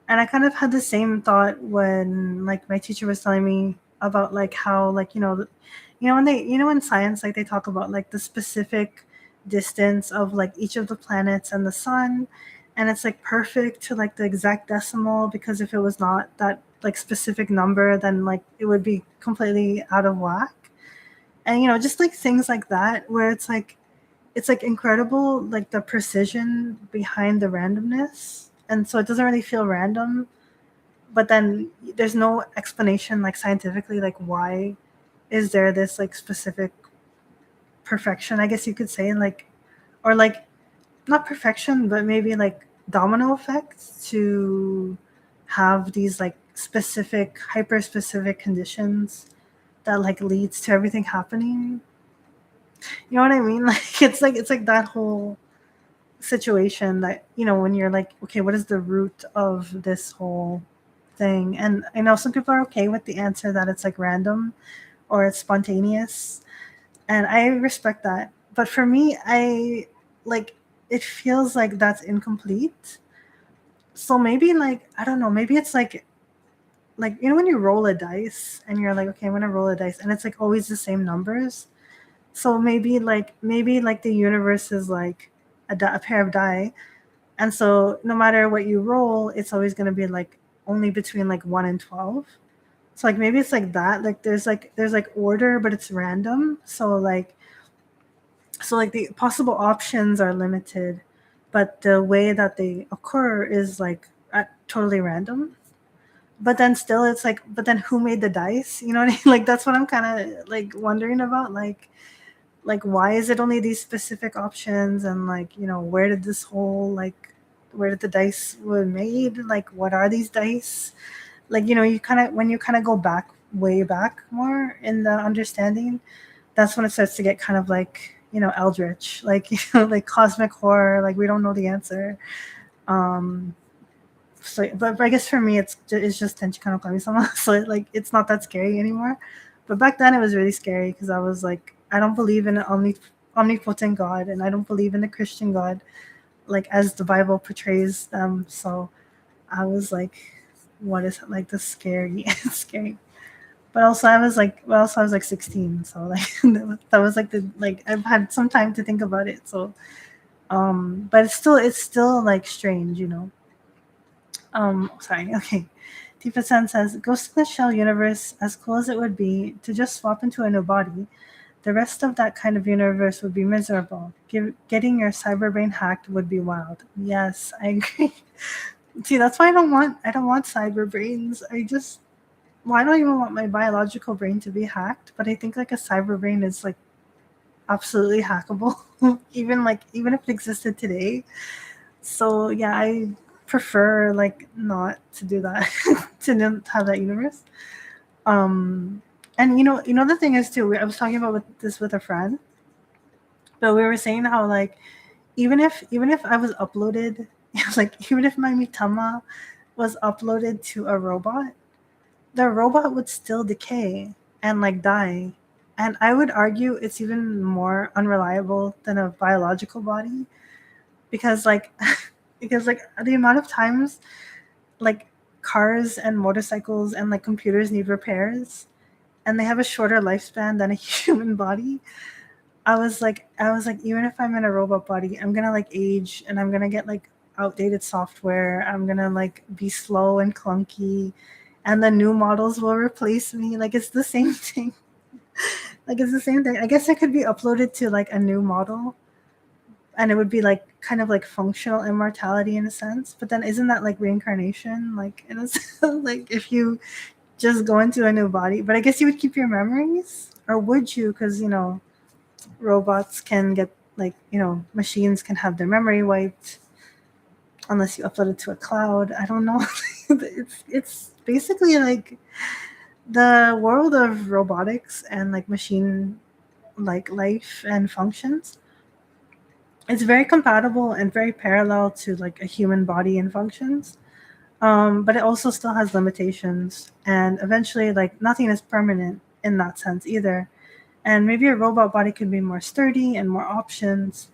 And I kind of had the same thought when like my teacher was telling me about like how like when they in science like they talk about like the specific distance of like each of the planets and the sun, and it's like perfect to like the exact decimal, because if it was not that like specific number, then like it would be completely out of whack. And just like things like that where it's like incredible, like the precision behind the randomness, and so it doesn't really feel random. But then there's no explanation like scientifically like why is there this like specific perfection, I guess you could say, like, or like not perfection, but maybe like domino effects to have these like specific hyper specific conditions that like leads to everything happening. You know what I mean? Like it's like that whole situation that when you're like, okay, what is the root of this whole thing? And I know some people are okay with the answer that it's like random or it's spontaneous, and I respect that. But for me, I like it feels like that's incomplete. So maybe like I don't know, maybe it's like when you roll a dice and you're like, okay, I'm gonna roll a dice, and it's like always the same numbers. So maybe like the universe is like a pair of die, and so no matter what you roll, it's always gonna be like only between like 1 and 12. So like maybe it's like that. Like there's like order, but it's random. So like the possible options are limited, but the way that they occur is like totally random. But then still, it's like, but then who made the dice? You know what I mean? Like that's what I'm kind of like wondering about. Like why is it only these specific options? And like where did this whole like where did the dice were made? Like what are these dice? Like you kind of when you kind of go back way back more in the understanding, that's when it starts to get kind of like eldritch, like like cosmic horror, like we don't know the answer. um so but I guess for me it's just tenchi kano kami-sama, so like it's not that scary anymore. But back then it was really scary because I was like I don't believe in an omnipotent God, and I don't believe in the Christian God, like as the Bible portrays them. So I was like, what is it? Like this scary? It's scary. But also I was like 16, so like that was like the like I've had some time to think about it. So but it's still like strange, you know. Sorry. Okay. Tifa-san says, Ghost in the Shell universe, as cool as it would be to just swap into a new body, the rest of that kind of universe would be miserable. Getting your cyber brain hacked would be wild. Yes, I agree. See, that's why I don't want cyber brains. Well, I don't even want my biological brain to be hacked, but I think like a cyber brain is like absolutely hackable, even if it existed today. So yeah, I prefer like not to do that to not have that universe. Um, and the thing is too. I was talking about this with a friend, but we were saying how like even if I was uploaded, like even if my mitama was uploaded to a robot, the robot would still decay and like die. And I would argue it's even more unreliable than a biological body because like because like the amount of times like cars and motorcycles and like computers need repairs and they have a shorter lifespan than a human body. I was like even if I'm in a robot body, I'm going to like age and I'm going to get like outdated software. I'm going to like be slow and clunky and the new models will replace me. Like it's the same thing. Like it's the same thing. I guess it could be uploaded to like a new model and it would be like kind of like functional immortality in a sense. But then isn't that like reincarnation? Like in a sense, like if you just go into a new body, but I guess you would keep your memories, or would you? Because robots can get like machines can have their memory wiped unless you upload it to a cloud. I don't know. It's basically like the world of robotics and like machine like life and functions. It's very compatible and very parallel to like a human body and functions. But it also still has limitations, and eventually like nothing is permanent in that sense either. And maybe a robot body could be more sturdy and more options,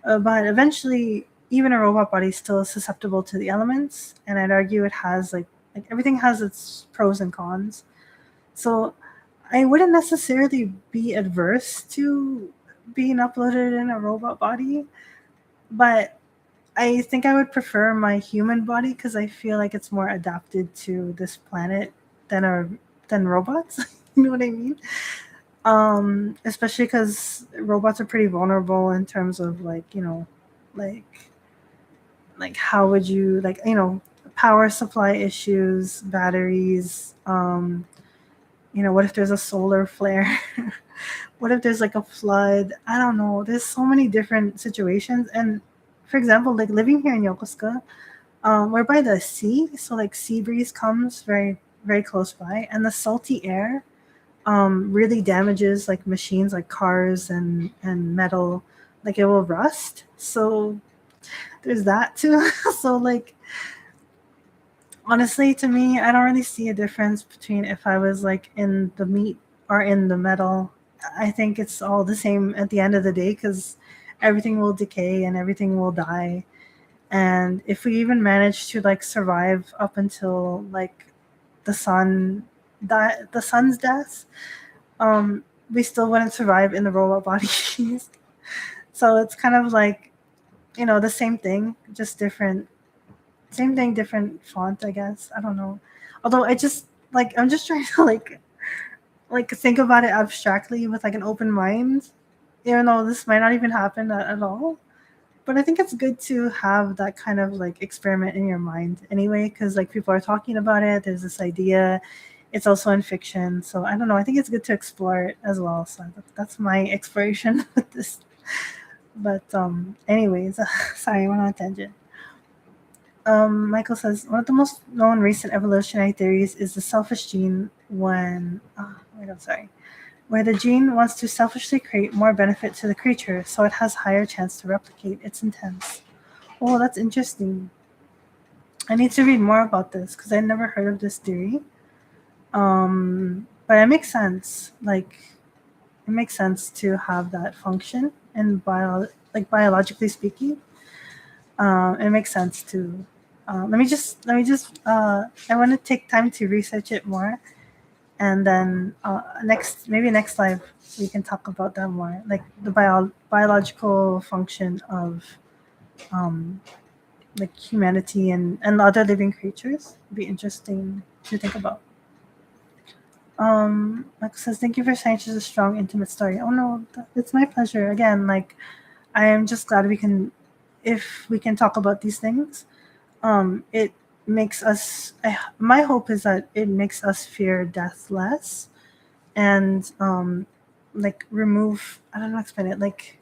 but eventually even a robot body still is susceptible to the elements, and I'd argue it has like everything has its pros and cons. So I wouldn't necessarily be adverse to being uploaded in a robot body, but I think I would prefer my human body because I feel like it's more adapted to this planet than a than robots. You know what I mean? Especially because robots are pretty vulnerable in terms of like how would you power supply issues, batteries. What if there's a solar flare? What if there's like a flood? I don't know. There's so many different situations, and for example, like living here in Yokosuka, we're by the sea, so like sea breeze comes very very close by, and the salty air really damages like machines like cars and metal, like it will rust. So there's that too. So like honestly, to me, I don't really see a difference between if I was like in the meat or in the metal. I think it's all the same at the end of the day because everything will decay and everything will die. And if we even manage to like survive up until like the sun the sun's death, we still wouldn't survive in the robot bodies. So it's kind of like the same thing, just different. Same thing, different font, I guess. I don't know. Although I'm just trying to like think about it abstractly with like an open mind, even though this might not even happen at all. But I think it's good to have that kind of like experiment in your mind anyway, because like people are talking about it. There's this idea. It's also in fiction, so I don't know. I think it's good to explore it as well. So that's my exploration with this. But anyways, sorry, I went on a tangent. Michael says one of the most known recent evolutionary theories is the selfish gene wait, I'm sorry, where the gene wants to selfishly create more benefit to the creature, so it has higher chance to replicate its intents. Oh, that's interesting. I need to read more about this because I never heard of this theory. But it makes sense. Like it makes sense to have that function, and biologically speaking, it makes sense to. I want to take time to research it more, and then next live we can talk about that more, like the biological function of um, like humanity and other living creatures. It'd be interesting to think about. Like says, thank you for saying she's a strong, intimate story. Oh no, it's my pleasure. Again, like I am just glad if we can talk about these things. It makes us. My hope is that it makes us fear death less, and like remove. I don't know how to explain it. Like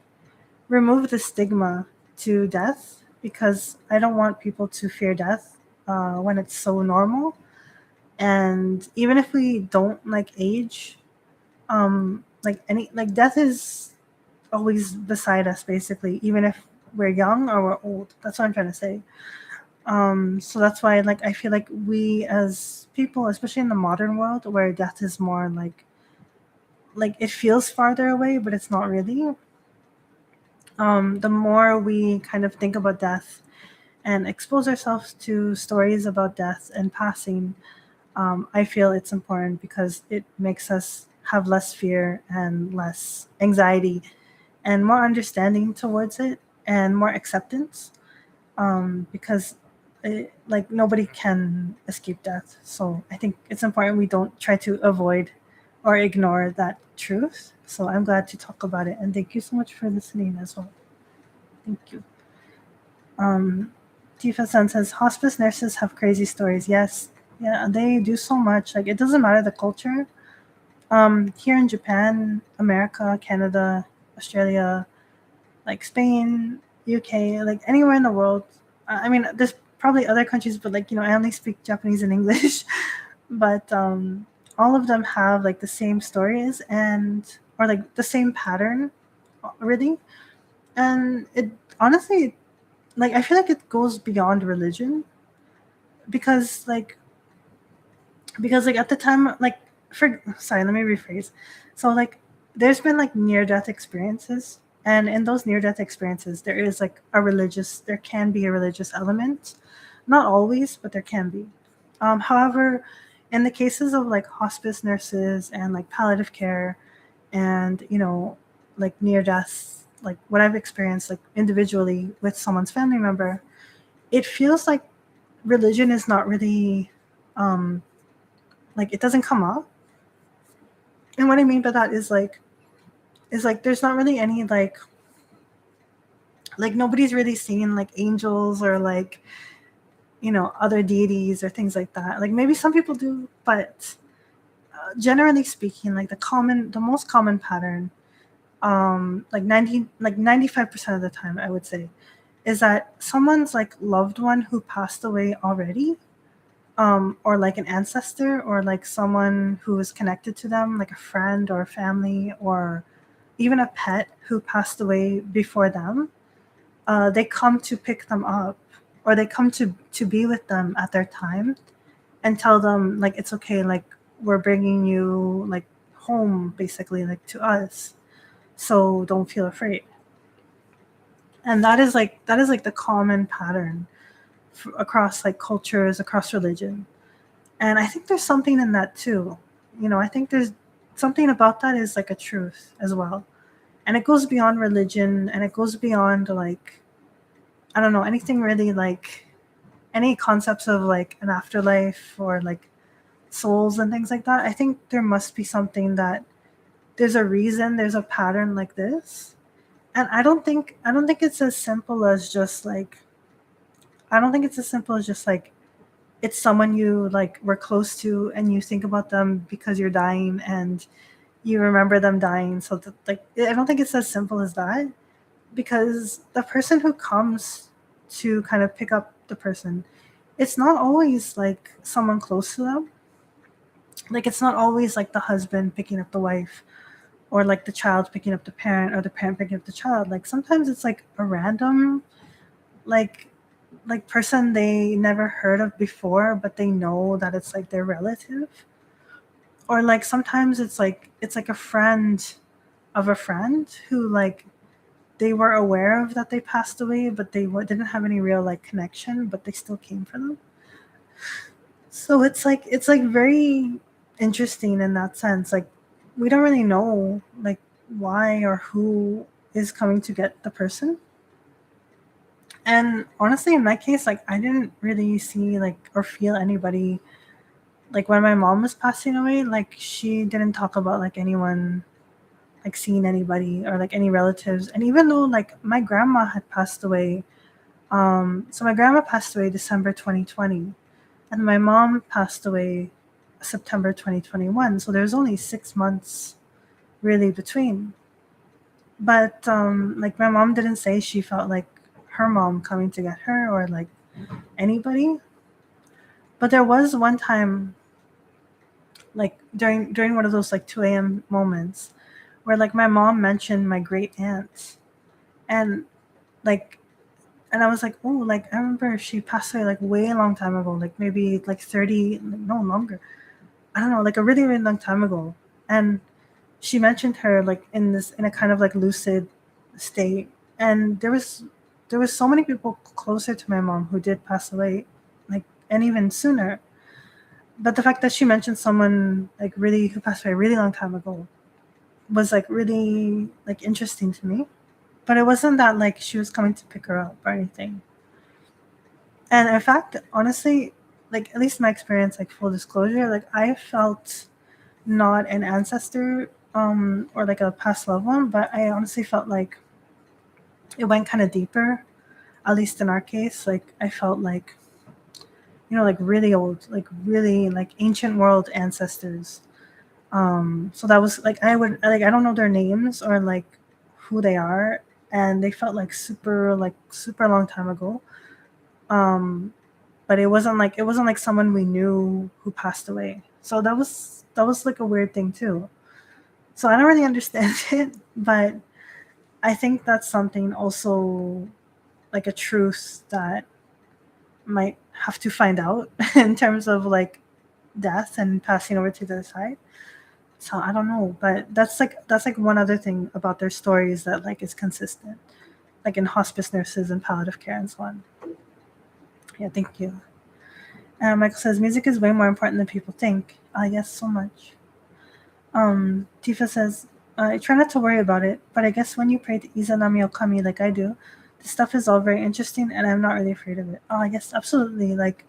remove the stigma to death, because I don't want people to fear death when it's so normal. And even if we don't like age, like death is always beside us, basically, even if we're young or we're old. That's what I'm trying to say. So that's why, like, I feel like we as people, especially in the modern world where death is more like it feels farther away, but it's not really. The more we kind of think about death and expose ourselves to stories about death and passing, I feel it's important because it makes us have less fear and less anxiety and more understanding towards it and more acceptance, because like nobody can escape death. So I think it's important we don't try to avoid or ignore that truth. So I'm glad to talk about it, and thank you so much for listening as well. Thank you. Tifa-san says hospice nurses have crazy stories. Yes, yeah, they do so much. Like it doesn't matter the culture. Here in Japan, America, Canada, Australia, like Spain, UK, like anywhere in the world. I mean, there's probably other countries, but like I only speak Japanese and English. But all of them have like the same stories and or like the same pattern, really. And it honestly, like I feel like it goes beyond religion, because like at the time, like for sorry, let me rephrase. So like there's been like near death experiences, and in those near death experiences there can be a religious element. Not always, but there can be. However, in the cases of like hospice nurses and like palliative care, and like near death, like what I've experienced like individually with someone's family member, it feels like religion is not really like it doesn't come up. And what I mean by that is like there's not really any like nobody's really seen like angels or like other deities or things like that. Like maybe some people do, but generally speaking, like the most common pattern, like 95% of the time, I would say, is that someone's like loved one who passed away already, or like an ancestor, or like someone who is connected to them, like a friend or a family, or even a pet who passed away before them. They come to pick them up, or they come to be with them at their time, and tell them like it's okay, like we're bringing you like home, basically, like to us, so don't feel afraid. And that is like the common pattern across like cultures, across religion. And I think there's something in that too. I think there's something about that is like a truth as well. And it goes beyond religion, and it goes beyond like, I don't know, anything really, like any concepts of like an afterlife or like souls and things like that. I think there must be something that there's a reason, there's a pattern like this. And I don't think it's as simple as just like I don't think it's as simple as just like it's someone you like were close to and you think about them because you're dying and you remember them dying. So that, like I don't think it's as simple as that, because the person who comes to kind of pick up the person, it's not always like someone close to them. Like it's not always like the husband picking up the wife, or like the child picking up the parent, or the parent picking up the child. Like sometimes it's like a random like person they never heard of before, but they know that it's like their relative. Or like sometimes it's like a friend of a friend who like they were aware of that they passed away, but they didn't have any real like connection, but they still came for them. So it's like very interesting in that sense. Like we don't really know like why or who is coming to get the person. And honestly, in my case, like I didn't really see like or feel anybody like when my mom was passing away. Like she didn't talk about like anyone like seeing anybody or like any relatives. And even though like my grandma had passed away, so my grandma passed away December 2020, and my mom passed away September 2021. So there's only 6 months really between. But like my mom didn't say she felt like her mom coming to get her or like anybody. But there was one time, like during one of those like 2 a.m. moments, where like my mom mentioned my great aunt, and like, and I was like, oh, like I remember she passed away like way a long time ago, like maybe like 30, like, no longer. I don't know, like a really really long time ago, and she mentioned her like in a kind of like lucid state, and there was so many people closer to my mom who did pass away, like and even sooner. But the fact that she mentioned someone like really who passed away a really long time ago was like really like interesting to me. But it wasn't that like she was coming to pick her up or anything. And in fact, honestly, like at least my experience, like full disclosure, like I felt not an ancestor or like a past loved one, but I honestly felt like it went kind of deeper. At least in our case, like I felt like like really old, like really like ancient world ancestors. So that was like I don't know their names or like who they are, and they felt like super long time ago. Um, but it wasn't like someone we knew who passed away. So that was like a weird thing too. So I don't really understand it, but I think that's something also like a truth that might have to find out in terms of like death and passing over to the other side. So I don't know, but that's like one other thing about their stories that like is consistent, like in hospice nurses and palliative care and so on. Yeah, thank you. Michael says music is way more important than people think. Yes, so much. Tifa says, I try not to worry about it, but I guess when you pray to Izanami Okami like I do, the stuff is all very interesting and I'm not really afraid of it. Oh, I guess absolutely. Like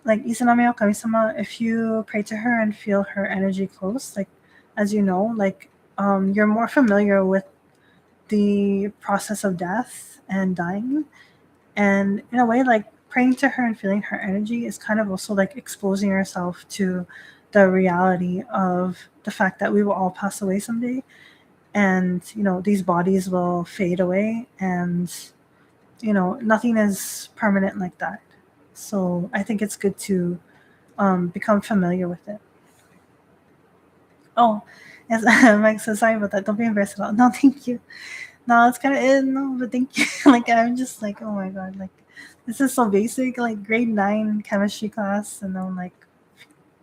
Izanami Okami-sama, if you pray to her and feel her energy close, like as you know, like you're more familiar with the process of death and dying. And in a way, like praying to her and feeling her energy is kind of also like exposing yourself to the reality of the fact that we will all pass away someday, and these bodies will fade away, and nothing is permanent like that. So I think it's good to become familiar with it. Oh, yes. Mike says sorry about that. Don't be embarrassed at all. No, thank you. No, it's kind of no, but thank you. Like I'm just like, oh my god, like this is so basic, like grade 9 chemistry class, and I'm like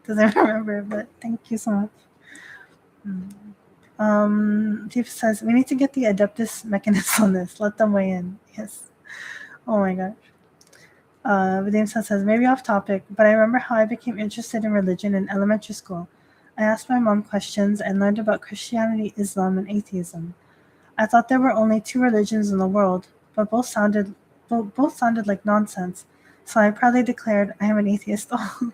doesn't remember. But thank you so much. Mm. Tiff says we need to get the Adeptus Mechanism on this. Let them weigh in. Yes. Oh my god. Vidimsa says, maybe off topic, but I remember how I became interested in religion in elementary school. I asked my mom questions and learned about Christianity, Islam, and atheism. I thought there were only 2 religions in the world, but both sounded like nonsense. So I proudly declared I am an atheist. Oh,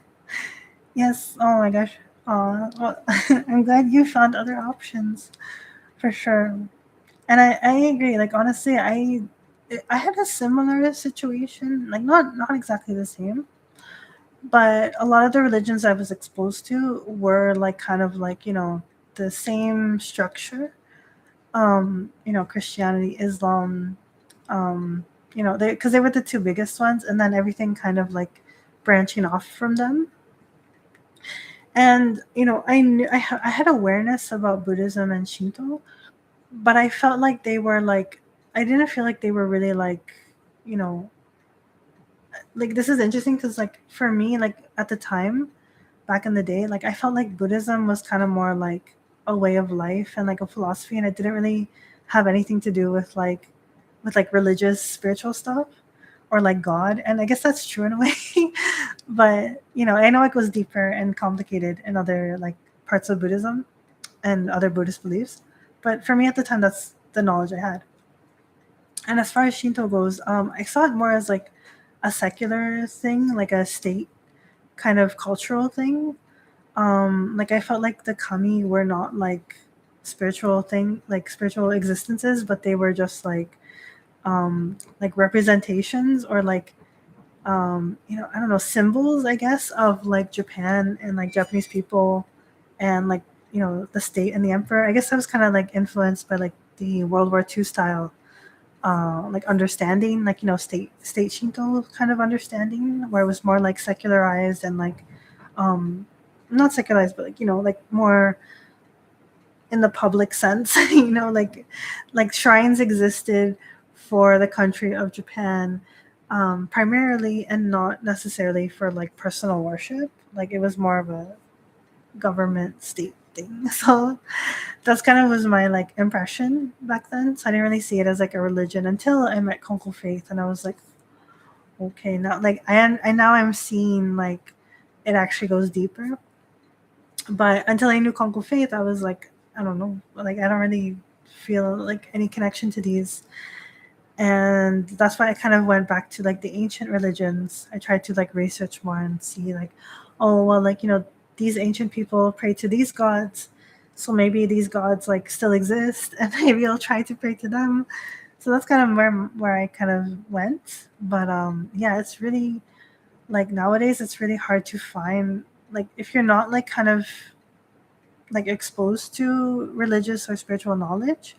yes. Oh my gosh. Well, I'm glad you found other options for sure. And I agree. Like honestly, I had a similar situation. Like not exactly the same, but a lot of the religions I was exposed to were like kind of like the same structure. Christianity, Islam, because they were the 2 biggest ones, and then everything kind of like branching off from them. And I knew I had awareness about Buddhism and Shinto, but I felt like they were like I didn't feel like they were really like you know like this is interesting because like for me like at the time back in the day like I felt like Buddhism was kind of more like a way of life and like a philosophy, and it didn't really have anything to do with like religious spiritual stuff or like God. And I guess that's true in a way. But I know it goes deeper and complicated in other like parts of Buddhism and other Buddhist beliefs. But for me at the time, that's the knowledge I had. And as far as Shinto goes, I saw it more as like a secular thing, like a state kind of cultural thing. Like I felt like the kami were not like spiritual existences, but they were just like representations or like I don't know, symbols, I guess, of like Japan and like Japanese people and like the state and the emperor. I guess I was kind of like influenced by like the World War II style like understanding, like state Shinto kind of understanding, where it was more like secularized and like um not secularized, but like more in the public sense. Like shrines existed for the country of Japan, primarily, and not necessarily for like personal worship. Like it was more of a government state thing. So that's kind of was my like impression back then. So I didn't really see it as like a religion until I met Konko Faith, and I was like, okay, now like I now I'm seeing like it actually goes deeper. But until I knew Konko Faith, I was like, I don't know, like I don't really feel like any connection to these. And that's why I kind of went back to like the ancient religions. I tried to like research more and see like, oh well, like these ancient people pray to these gods, so maybe these gods like still exist, and maybe I'll try to pray to them. So that's kind of where I kind of went. But yeah, it's really like nowadays it's really hard to find, like if you're not like kind of like exposed to religious or spiritual knowledge,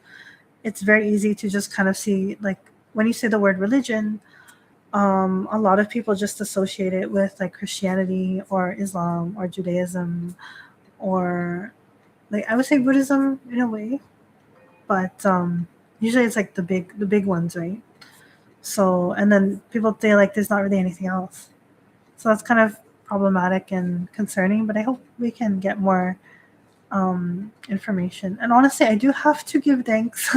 it's very easy to just kind of see like when you say the word religion, a lot of people just associate it with like Christianity or Islam or Judaism or like I would say Buddhism in a way, but usually it's like the big ones, right? So and then people say like there's not really anything else. So that's kind of problematic and concerning, but I hope we can get more information. And honestly, I do have to give thanks.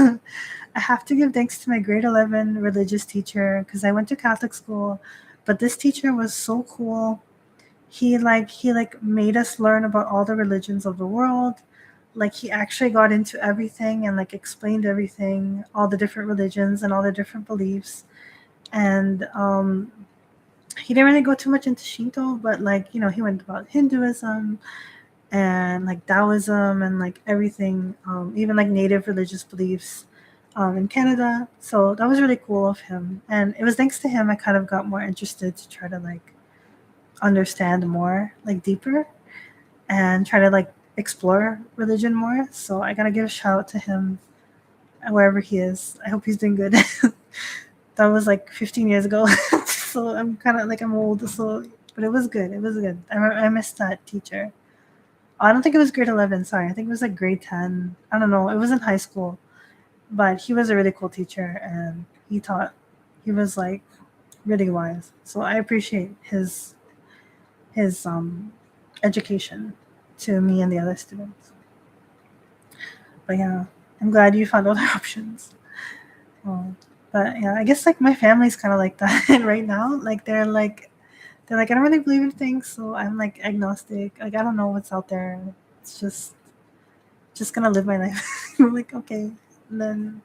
I have to give thanks to my grade 11 religious teacher because I went to Catholic school, but this teacher was so cool. He made us learn about all the religions of the world. Like he actually got into everything and like explained everything, all the different religions and all the different beliefs. And he didn't really go too much into Shinto, but like he went about Hinduism and like Taoism and like everything, even like native religious beliefs in Canada. So that was really cool of him. And it was thanks to him I kind of got more interested to try to like understand more, like deeper, and try to like explore religion more. So I gotta give a shout out to him wherever he is. I hope he's doing good. That was like 15 years ago. So I'm kind of like I'm old. So, but it was good. It was good. I missed that teacher. I don't think it was grade 11. Sorry, I think it was like grade 10. I don't know. It was in high school, but he was a really cool teacher, and he taught. He was like really wise. So I appreciate his education to me and the other students. But yeah, I'm glad you found other options. But yeah, I guess like my family's kind of like that right now. Like they're like I don't really believe in things, so I'm like agnostic. Like I don't know what's out there. It's just gonna live my life. I'm like okay, and then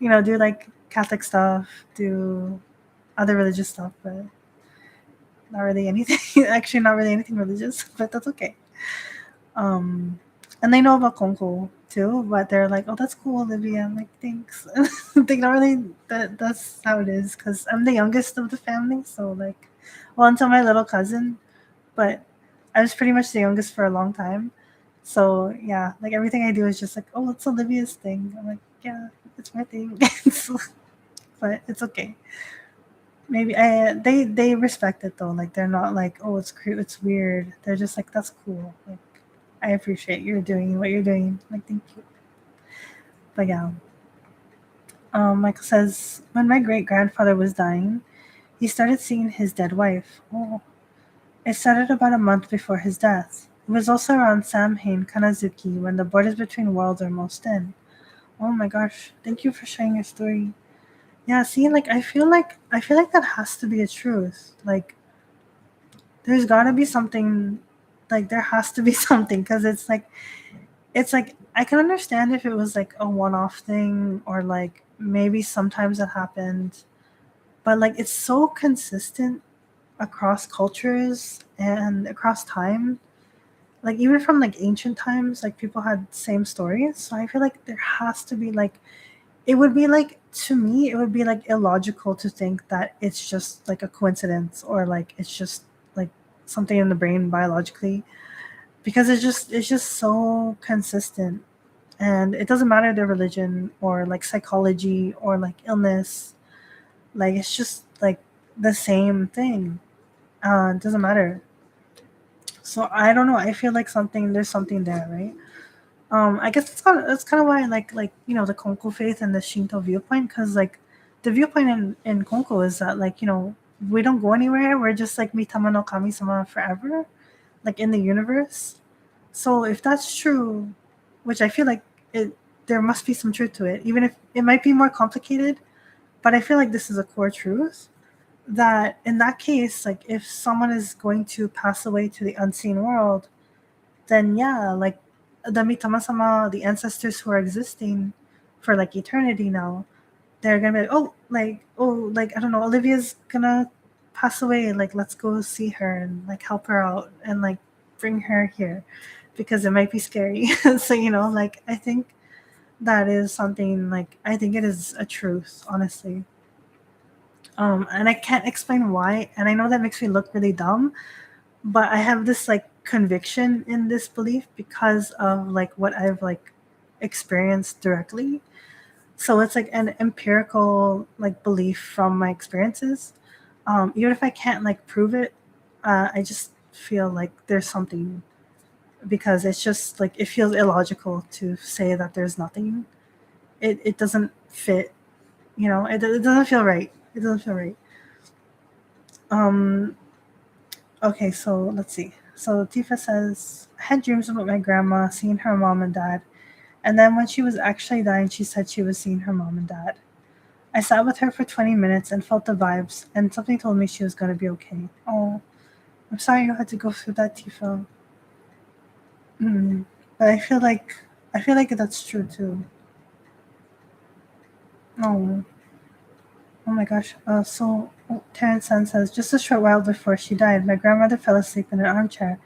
do like Catholic stuff, do other religious stuff, but not really anything. Actually, not really anything religious, but that's okay. Um, and they know about Konko too, but they're like, "Oh, that's cool, Olivia." I'm like, "Thanks." They not really. That's how it is because I'm the youngest of the family, so like, well, until my little cousin, but I was pretty much the youngest for a long time. So yeah, like everything I do is just like, "Oh, it's Olivia's thing." I'm like, "Yeah, it's my thing," but it's okay. Maybe they respect it though. Like they're not like, "Oh, it's weird." They're just like, "That's cool." Like I appreciate you're doing what you're doing. Like, thank you. But yeah, Michael says, when my great grandfather was dying, he started seeing his dead wife. Oh, it started about a month before his death. was also around Samhain, Kanazuki, when the borders between worlds are most thin. Oh my gosh, thank you for sharing your story. Yeah, see, like I feel like that has to be a truth. Like there's gotta be something, like there has to be something, because it's like I can understand if it was like a one-off thing, or like maybe sometimes it happened, but like it's so consistent across cultures and across time. Like even from like ancient times, like people had same stories. So I feel like there has to be like, it would be like, to me it would be like illogical to think that it's just like a coincidence, or like it's just like something in the brain biologically, because it's just so consistent. And it doesn't matter their religion or like psychology or like illness, like it's just like the same thing. It doesn't matter. So I don't know, I feel like there's something there, right? I guess that's kind of why I like the Konko Faith and the Shinto viewpoint, because like the viewpoint in Konko is that, like, we don't go anywhere, we're just like Mitama no Kami-sama forever, like in the universe. So if that's true, which I feel like it, there must be some truth to it, even if it might be more complicated. But I feel like this is a core truth, that in that case, like if someone is going to pass away to the unseen world, then yeah, like the Mitama-sama, the ancestors who are existing for like eternity now, they're gonna be like, like I don't know, Olivia's gonna pass away. Like let's go see her and like help her out and like bring her here, because it might be scary. So like I think that is something, like I think it is a truth, honestly. And I can't explain why, and I know that makes me look really dumb, but I have this like conviction in this belief because of like what I've like experienced directly. So it's like an empirical like belief from my experiences. Even if I can't like prove it, I just feel like there's something, because it's just like it feels illogical to say that there's nothing. It doesn't fit. It doesn't feel right. It doesn't feel right. Um, Okay, so let's see. So Tifa says, I had dreams about my grandma seeing her mom and dad, and then when she was actually dying, she said she was seeing her mom and dad. I sat with her for 20 minutes and felt the vibes, and something told me she was going to be okay. Oh, I'm sorry you had to go through that, Tifa. Mm. But I feel like that's true too. Oh, oh my gosh. Terrence Sun says, just a short while before she died, my grandmother fell asleep in an armchair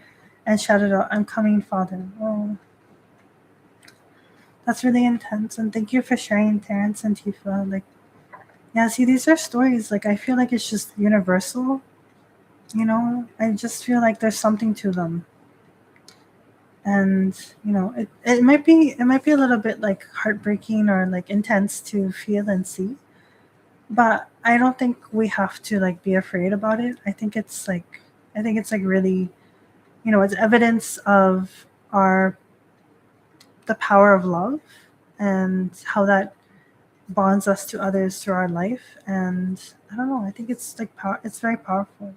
and shouted out, I'm coming, father. Oh, that's really intense, and thank you for sharing, Terrence and Tifa. Like, yeah, see, these are stories. Like, I feel like it's just universal. I just feel like there's something to them, and it might be a little bit like heartbreaking or like intense to feel and see, but I don't think we have to like be afraid about it. I think it's like really, it's evidence of our the power of love, and how that bonds us to others through our life. And I don't know, I think it's like it's very powerful.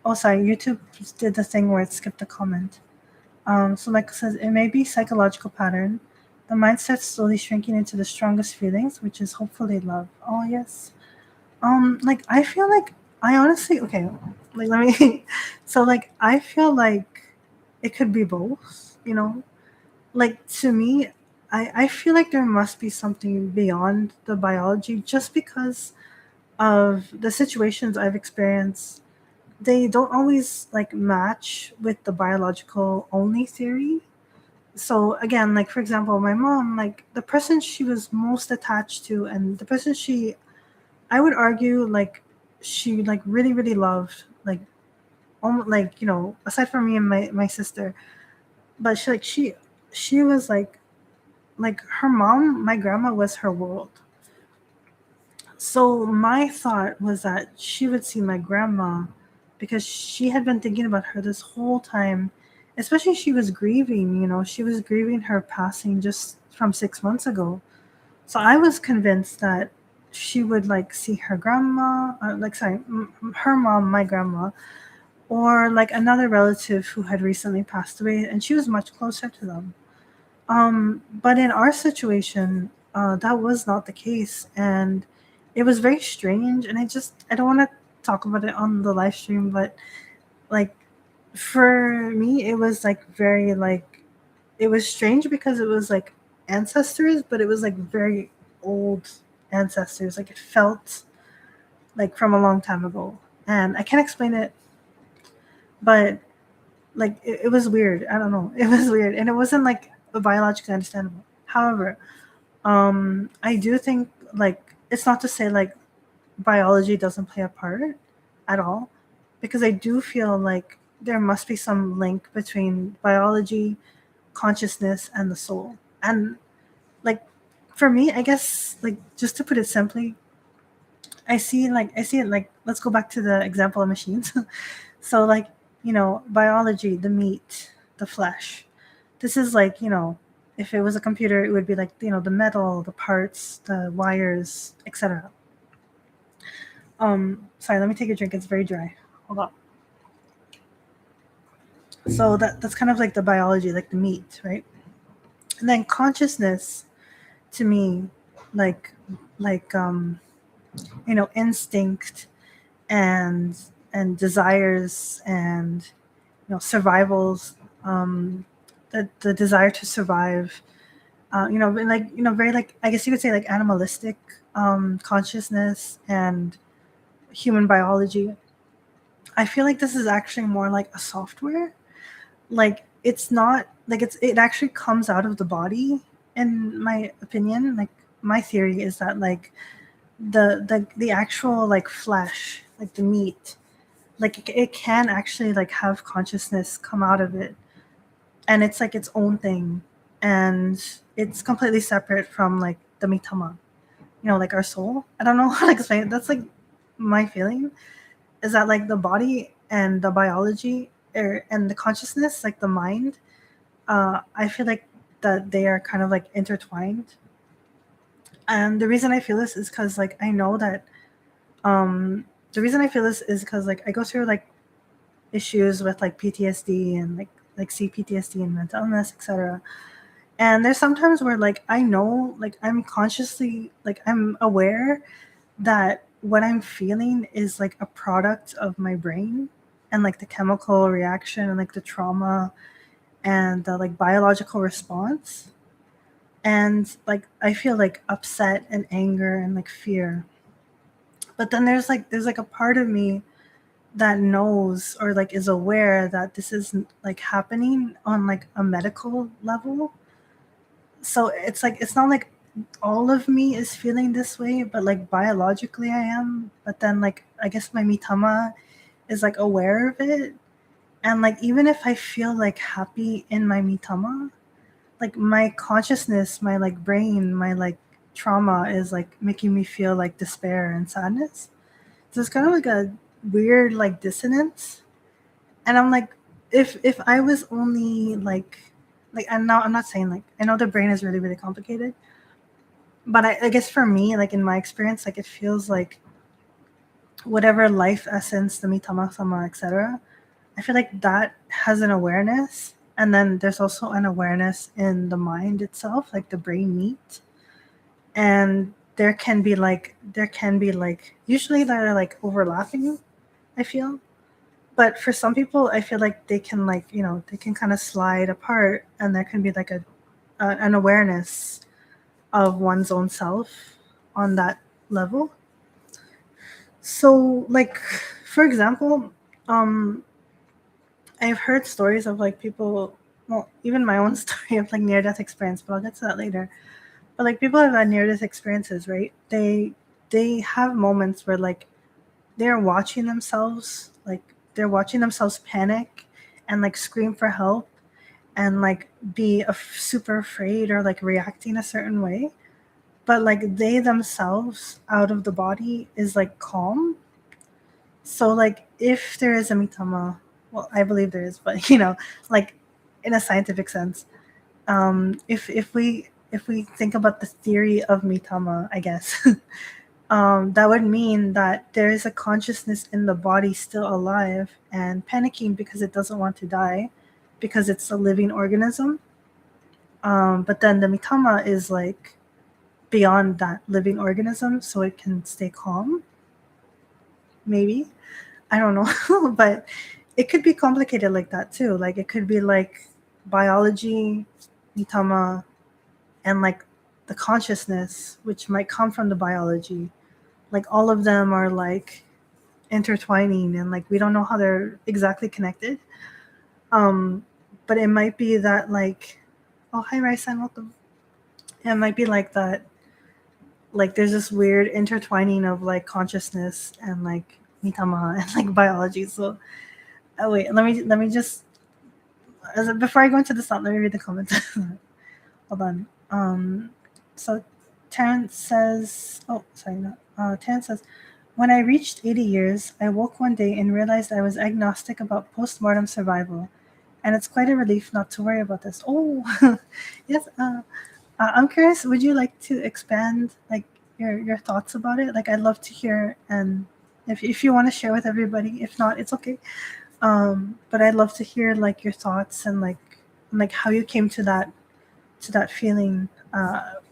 Oh, sorry, YouTube did the thing where it skipped a comment. So like it says, it may be psychological pattern. The mind starts slowly shrinking into the strongest feelings, which is hopefully love. Oh yes. Like I feel like I honestly, okay, like let me so like I feel like it could be both. Like to me, I feel like there must be something beyond the biology, just because of the situations I've experienced. They don't always like match with the biological only theory. So again, like for example, my mom, like the person she was most attached to, and the person I would argue, like she like really really loved, like almost like aside from me and my sister, but she was like her mom, my grandma was her world. So my thought was that she would see my grandma, because she had been thinking about her this whole time, especially she was grieving, she was grieving her passing just from 6 months ago. So I was convinced that she would like see her grandma, like sorry, her mom, my grandma, or like another relative who had recently passed away, and she was much closer to them. But in our situation, that was not the case, and it was very strange. And I don't want to talk about it on the live stream, but like for me, it was like very like it was strange because it was like ancestors, but it was like very old ancestors. Like it felt like from a long time ago, and I can't explain it, but like it was weird. I don't know. It was weird, and it wasn't like biologically understandable. However, I do think like it's not to say like biology doesn't play a part at all, because I do feel like there must be some link between biology, consciousness, and the soul. And like for me, I guess like just to put it simply, I see it like let's go back to the example of machines. So like, biology, the meat, the flesh. This is like, if it was a computer, it would be like, the metal, the parts, the wires, etc. Sorry, let me take a drink. It's very dry. Hold on. So that's kind of like the biology, like the meat, right? And then consciousness to me, like like instinct and desires and survivals, the desire to survive, and like very like I guess you could say like animalistic consciousness and human biology. I feel like this is actually more like a software. Like it's not like it actually comes out of the body, in my opinion. Like my theory is that like the actual like flesh, like the meat, like it can actually like have consciousness come out of it, and it's like its own thing, and it's completely separate from like the mitama, like our soul. I don't know how to explain it. That's like my feeling, is that like the body and the biology, and the consciousness, like the mind, I feel like that they are kind of like intertwined. And the reason I feel this is because like I know that the reason I feel this is because like I go through like issues with like PTSD and like CPTSD and mental illness, etc. And there's sometimes where like I know, like I'm consciously, like I'm aware that what I'm feeling is like a product of my brain, and like the chemical reaction and like the trauma and the like biological response. And like I feel like upset and anger and like fear. But then there's like a part of me that knows or like is aware that this is like happening on like a medical level. So it's like it's not like all of me is feeling this way, but like biologically I am. But then like I guess my mitama is like aware of it. And like even if I feel like happy in my mitama, like my consciousness, my like brain, my like trauma is like making me feel like despair and sadness. So it's kind of like a weird like dissonance. And I'm like, if I was only like I'm not saying like I know the brain is really, really complicated, but I guess for me, like in my experience, like it feels like whatever life essence, the mitama sama, etc. I feel like that has an awareness, and then there's also an awareness in the mind itself, like the brain meet. And there can be like usually they're like overlapping, I feel. But for some people, I feel like they can like they can kind of slide apart, and there can be like an awareness of one's own self on that level. So like for example, um I've heard stories of like people, well, even my own story of like near death experience, but I'll get to that later. But like people have had near death experiences, right? They have moments where like they're watching themselves, like they're watching themselves panic and like scream for help and like be super afraid or like reacting a certain way. But like they themselves out of the body is like calm. So like if there is a mitama, well, I believe there is, but like in a scientific sense, if we think about the theory of mitama, I guess, that would mean that there is a consciousness in the body still alive and panicking because it doesn't want to die, because it's a living organism. But then the mitama is like beyond that living organism, so it can stay calm. Maybe. I don't know. But it could be complicated like that too. Like it could be like biology, mitama, and like the consciousness, which might come from the biology. Like all of them are like intertwining, and like we don't know how they're exactly connected. Um, but it might be that like, oh hi Raisan, welcome. It might be like that. Like there's this weird intertwining of like consciousness and like mitama and like biology. So oh wait, let me just before I go into the thought, let me read the comments. Hold on. So Terrence says, oh, sorry, no. Terrence says, when I reached 80 years, I woke one day and realized I was agnostic about postmortem survival. And it's quite a relief not to worry about this. Oh, yes. I'm curious, would you like to expand like your thoughts about it? Like I'd love to hear, and if you want to share with everybody, if not, it's okay. But I'd love to hear like your thoughts and like how you came to that feeling.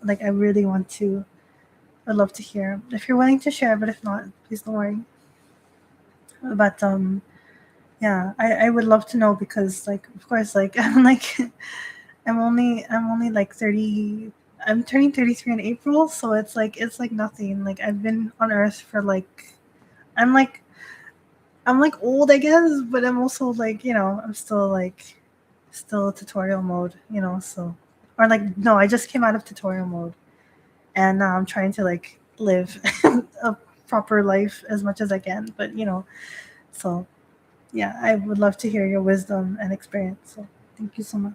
Like I really want to. I'd love to hear if you're willing to share, but if not, please don't worry. But yeah, I would love to know because like of course like I'm like I'm only like 30. I'm turning 33 in April, so it's like nothing. Like I've been on Earth for like I'm like I'm like old, I guess, but I'm also like I'm still tutorial mode, so or like no, I just came out of tutorial mode and now I'm trying to like live a proper life as much as I can. But so yeah, I would love to hear your wisdom and experience. So thank you so much.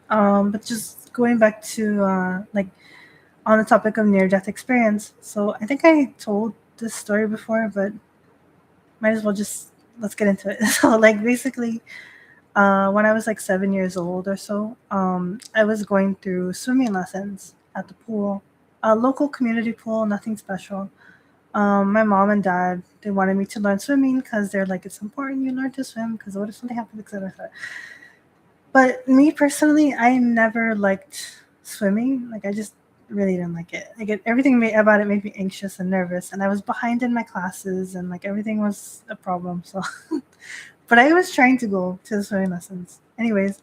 But just going back to like on the topic of near death experience. So I think I told this story before, but might as well just let's get into it. So like basically, when I was like 7 years old or so, I was going through swimming lessons at the pool, a local community pool, nothing special. My mom and dad, they wanted me to learn swimming because they're like, it's important you learn to swim because what if something happens, etc. But me personally, I never liked swimming. Like I just really didn't like it. Like about it made me anxious and nervous, and I was behind in my classes, and like everything was a problem. So, but I was trying to go to the swimming lessons. Anyways,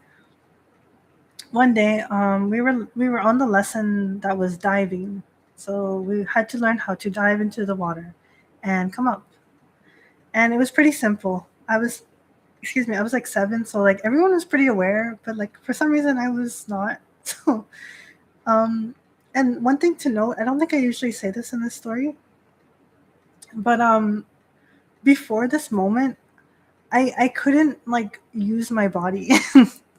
one day, we were on the lesson that was diving, so we had to learn how to dive into the water and come up, and it was pretty simple. I was like 7, so like everyone was pretty aware, but like for some reason I was not. So, um, and one thing to note, I don't think I usually say this in this story, but before this moment, I couldn't like use my body.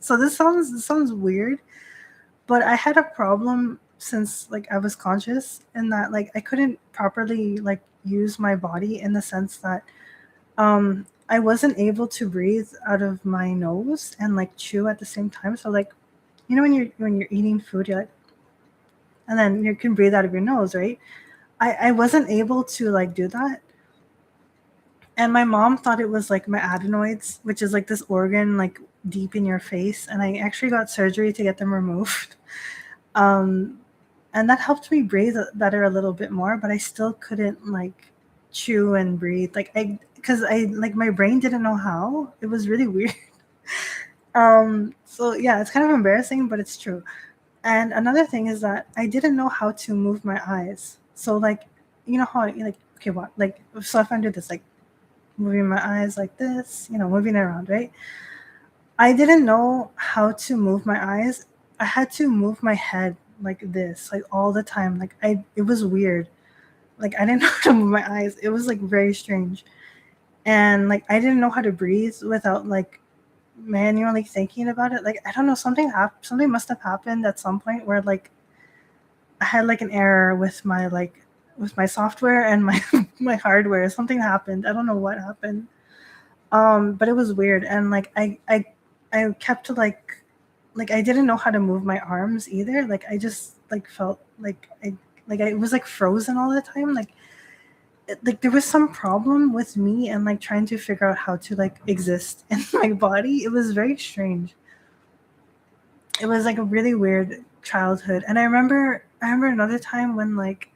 So this sounds weird, but I had a problem since like I was conscious, in that like I couldn't properly like use my body in the sense that I wasn't able to breathe out of my nose and like chew at the same time. So like when you're eating food, you're like, and then you can breathe out of your nose, right? I wasn't able to like do that. And my mom thought it was like my adenoids, which is like this organ like deep in your face, and I actually got surgery to get them removed. Um and that helped me breathe better a little bit more, but I still couldn't like chew and breathe like I because I like my brain didn't know how. It was really weird. So yeah, it's kind of embarrassing, but it's true. And another thing is that I didn't know how to move my eyes. So like how like okay, what, like so if I do this, like moving my eyes like this, moving it around, right? I didn't know how to move my eyes. I had to move my head like this, like all the time. Like it was weird. Like I didn't know how to move my eyes. It was like very strange. And like I didn't know how to breathe without like manually thinking about it. Like I don't know, something must have happened at some point where like I had like an error with my software and my my hardware. Something happened. I don't know what happened. But it was weird, and like I kept like I didn't know how to move my arms either. Like I just like felt like Like I was like frozen all the time. Like there was some problem with me and like trying to figure out how to like exist in my body. It was very strange. It was like a really weird childhood. And I remember another time when like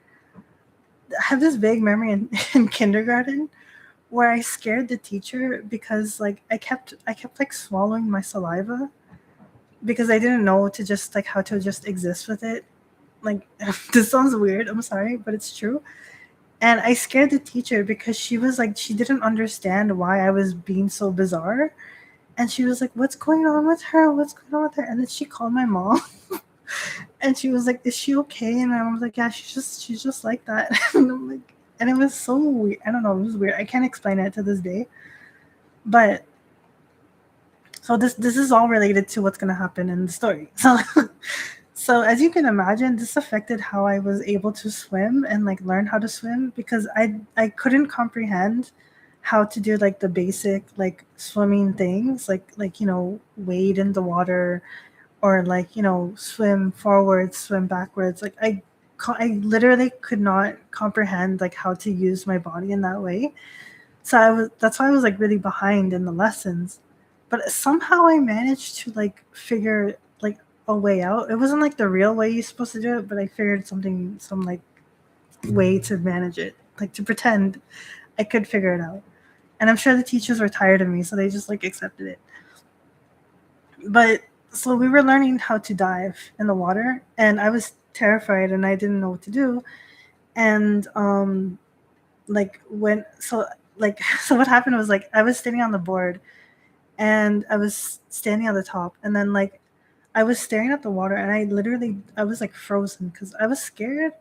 I have this vague memory in kindergarten where I scared the teacher because like I kept like swallowing my saliva because I didn't know to just like how to just exist with it. Like this sounds weird, I'm sorry, but it's true. And I scared the teacher because she was like she didn't understand why I was being so bizarre. And she was like, "What's going on with her? What's going on with her?" And then she called my mom and she was like, "Is she okay?" And I was like, "Yeah, she's just like that." And I'm like, and it was so weird. I don't know, it was weird. I can't explain it to this day. But so this is all related to what's gonna happen in the story. So as you can imagine, this affected how I was able to swim and like learn how to swim because I couldn't comprehend how to do like the basic like swimming things like wade in the water or like swim forwards, swim backwards. Like I literally could not comprehend like how to use my body in that way. So that's why I was like really behind in the lessons. But somehow I managed to like figure like a way out. It wasn't like the real way you're supposed to do it, but I figured some like way to manage it, like to pretend I could figure it out. And I'm sure the teachers were tired of me, so they just like accepted it. But so we were learning how to dive in the water, and I was terrified and I didn't know what to do. And like when so like so what happened was like I was standing on the board and I was standing on the top, and then like I was staring at the water, and I was like frozen because I was scared,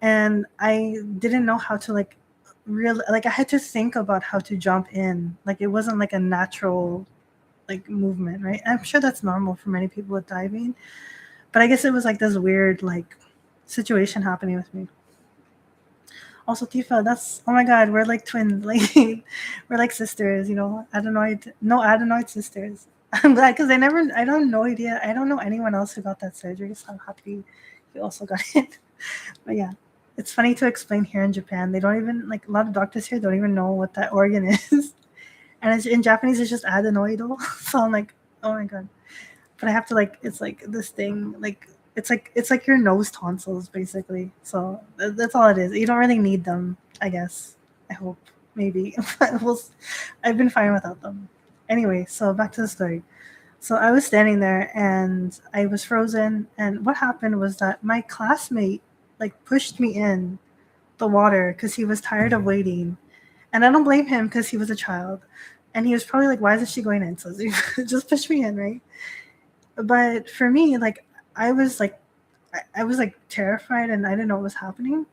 and I didn't know how to like really like I had to think about how to jump in. Like it wasn't like a natural like movement, right? I'm sure that's normal for many people with diving, but I guess it was like this weird like situation happening with me. Also, Tifa, that's oh my god, we're like twins, like we're like sisters, adenoid, no adenoid sisters. I'm glad because I don't know idea, I don't know anyone else who got that surgery, so I'm happy you also got it. But yeah, it's funny to explain here in Japan. They don't even like a lot of doctors here don't even know what that organ is, and in Japanese it's just adenoidal. So I'm like, oh my god. But I have to like it's like this thing like it's like your nose tonsils basically. So that's all it is. You don't really need them, I guess. I hope maybe. we'll, I've been fine without them. Anyway, so back to the story. So I was standing there and I was frozen. And what happened was that my classmate like pushed me in the water because he was tired of waiting. And I don't blame him because he was a child. And he was probably like, why isn't she going in? So he just pushed me in, right? But for me, like I was like I was like terrified and I didn't know what was happening.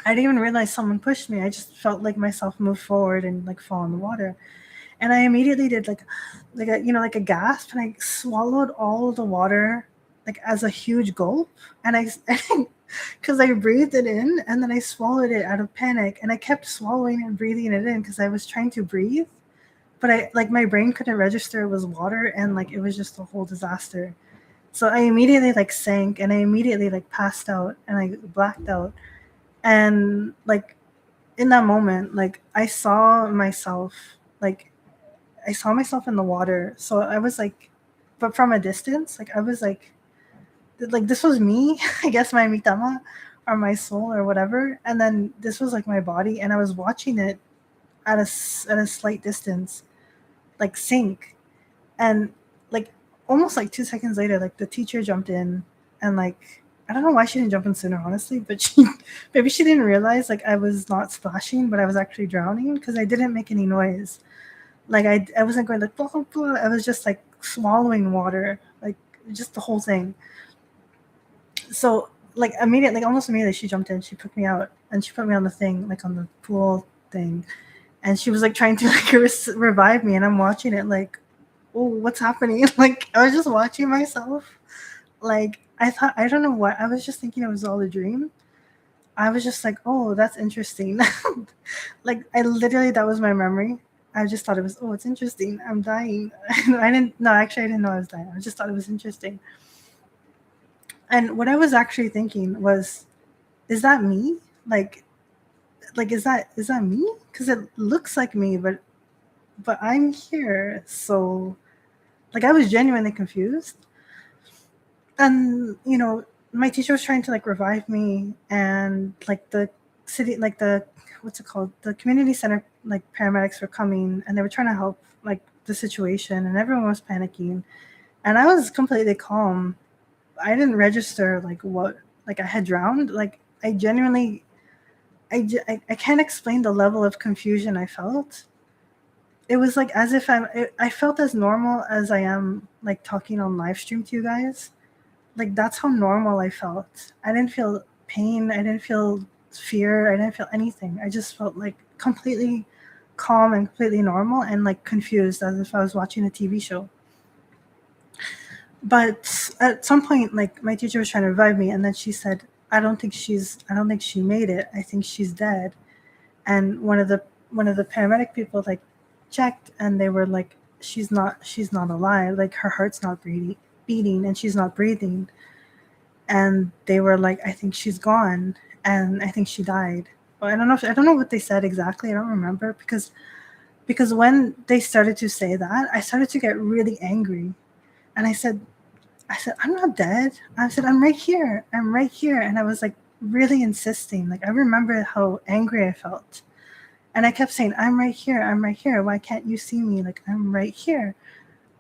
I didn't even realize someone pushed me. I just felt like myself move forward and like fall in the water. And I immediately did like a like a gasp, and I swallowed all of the water like as a huge gulp. And I because I breathed it in and then I swallowed it out of panic, and I kept swallowing and breathing it in because I was trying to breathe, but I like my brain couldn't register it was water, and like it was just a whole disaster. So I immediately like sank and I immediately like passed out and I blacked out. And like in that moment, like I saw myself in the water. So I was like, but from a distance, like I was like this was me, I guess my mitama or my soul or whatever. And then this was like my body, and I was watching it at a slight distance, like sink. And like almost like 2 seconds later, like the teacher jumped in, and like I don't know why she didn't jump in sooner, honestly, but she maybe she didn't realize like I was not splashing, but I was actually drowning because I didn't make any noise. Like I wasn't going like blah, blah, blah. I was just like swallowing water, like just the whole thing. So like immediately, like almost immediately, she jumped in, she put me out, and she put me on the thing, like on the pool thing, and she was like trying to like revive me, and I'm watching it like, oh, what's happening? Like I was just watching myself. Like I don't know what, I was just thinking it was all a dream. I was just like, oh, that's interesting. Like I literally, that was my memory. I just thought it was, oh, it's interesting. I'm dying. I didn't, no, actually, I didn't know I was dying. I just thought it was interesting. And what I was actually thinking was, is that me? Is that me? Because it looks like me, but I'm here. So like I was genuinely confused. And my teacher was trying to like revive me, and like the city, like the what's it called, the community center, like paramedics were coming and they were trying to help like the situation, and everyone was panicking, and I was completely calm. I didn't register like what, like I had drowned. Like I genuinely, I can't explain the level of confusion I felt. It was like as if I felt as normal as I am like talking on live stream to you guys. Like that's how normal I felt. I didn't feel pain. I didn't feel fear. I didn't feel anything. I just felt like completely calm and completely normal and like confused as if I was watching a TV show. But at some point, like my teacher was trying to revive me, and then she said, I don't think she made it. I think she's dead." And one of the paramedic people like checked, and they were like, she's not alive. Like her heart's not beating, and she's not breathing. And they were like, "I think she's gone, and I think she died." Well, I don't know what they said exactly. I don't remember, because when they started to say that, I started to get really angry, and I said, "I'm not dead." I said, "I'm right here. I'm right here." And I was like really insisting. Like I remember how angry I felt. And I kept saying, "I'm right here. I'm right here. Why can't you see me? Like I'm right here.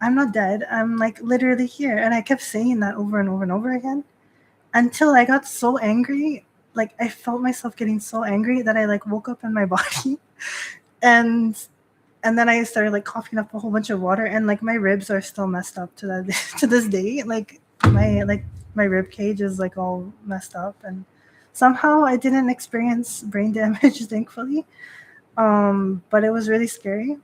I'm not dead. I'm like literally here." And I kept saying that over and over and over again until I got so angry. Like I felt myself getting so angry that I like woke up in my body, and and then I started like coughing up a whole bunch of water, and like my ribs are still messed up to that to this day. Like my rib cage is like all messed up, and somehow I didn't experience brain damage, thankfully. But it was really scary.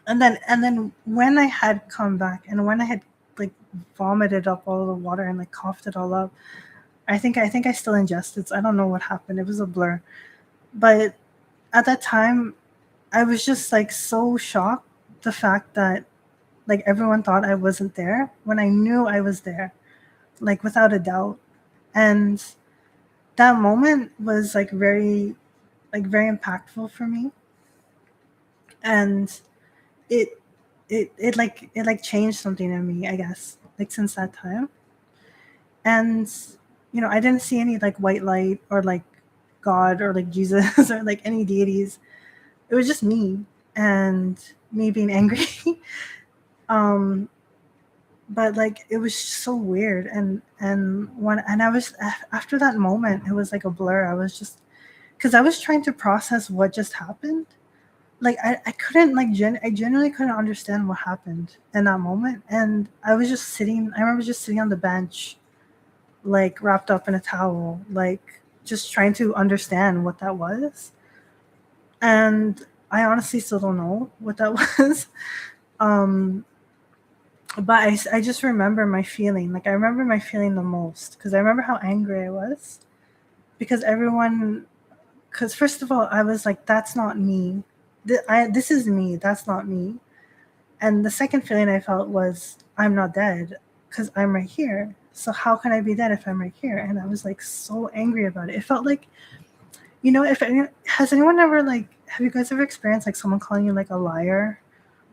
And then when I had come back, and when I had like vomited up all the water and like coughed it all up, I think I still ingested. So I don't know what happened. It was a blur. But at that time, I was just like so shocked, the fact that like everyone thought I wasn't there when I knew I was there, like without a doubt. And that moment was like very impactful for me. And it it changed something in me, I guess, like since that time. And I didn't see any like white light or like God or like Jesus or like any deities. It was just me, and me being angry. um but like it was so weird. And I was, after that moment, it was like a blur. I was just, because I was trying to process what just happened. Like I couldn't like I genuinely couldn't understand what happened in that moment. And I remember just sitting on the bench, like wrapped up in a towel, like just trying to understand what that was. And I honestly still don't know what that was. um but I just remember my feeling. Like I remember my feeling the most, because I remember how angry I was, because everyone, because first of all I was like, that's not me. This is me, that's not me. And the second feeling I felt was, I'm not dead, because I'm right here. So how can I be dead if I'm right here? And I was like so angry about it. It felt like, if has anyone ever like, have you guys ever experienced like someone calling you like a liar,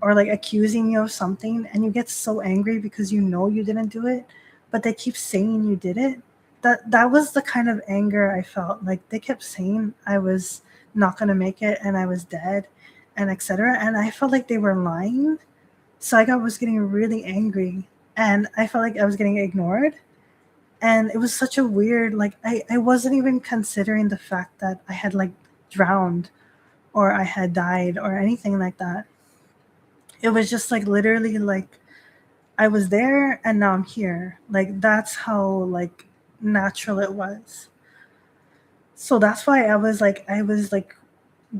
or like accusing you of something, and you get so angry because you know you didn't do it, but they keep saying you did it? That was the kind of anger I felt. Like they kept saying I was not going to make it, and I was dead, and etc. And I felt like they were lying. So was getting really angry, and I felt like I was getting ignored. And it was such a weird, like I wasn't even considering the fact that I had like drowned, or I had died, or anything like that. It was just like literally like I was there and now I'm here. Like that's how like natural it was. So that's why I was like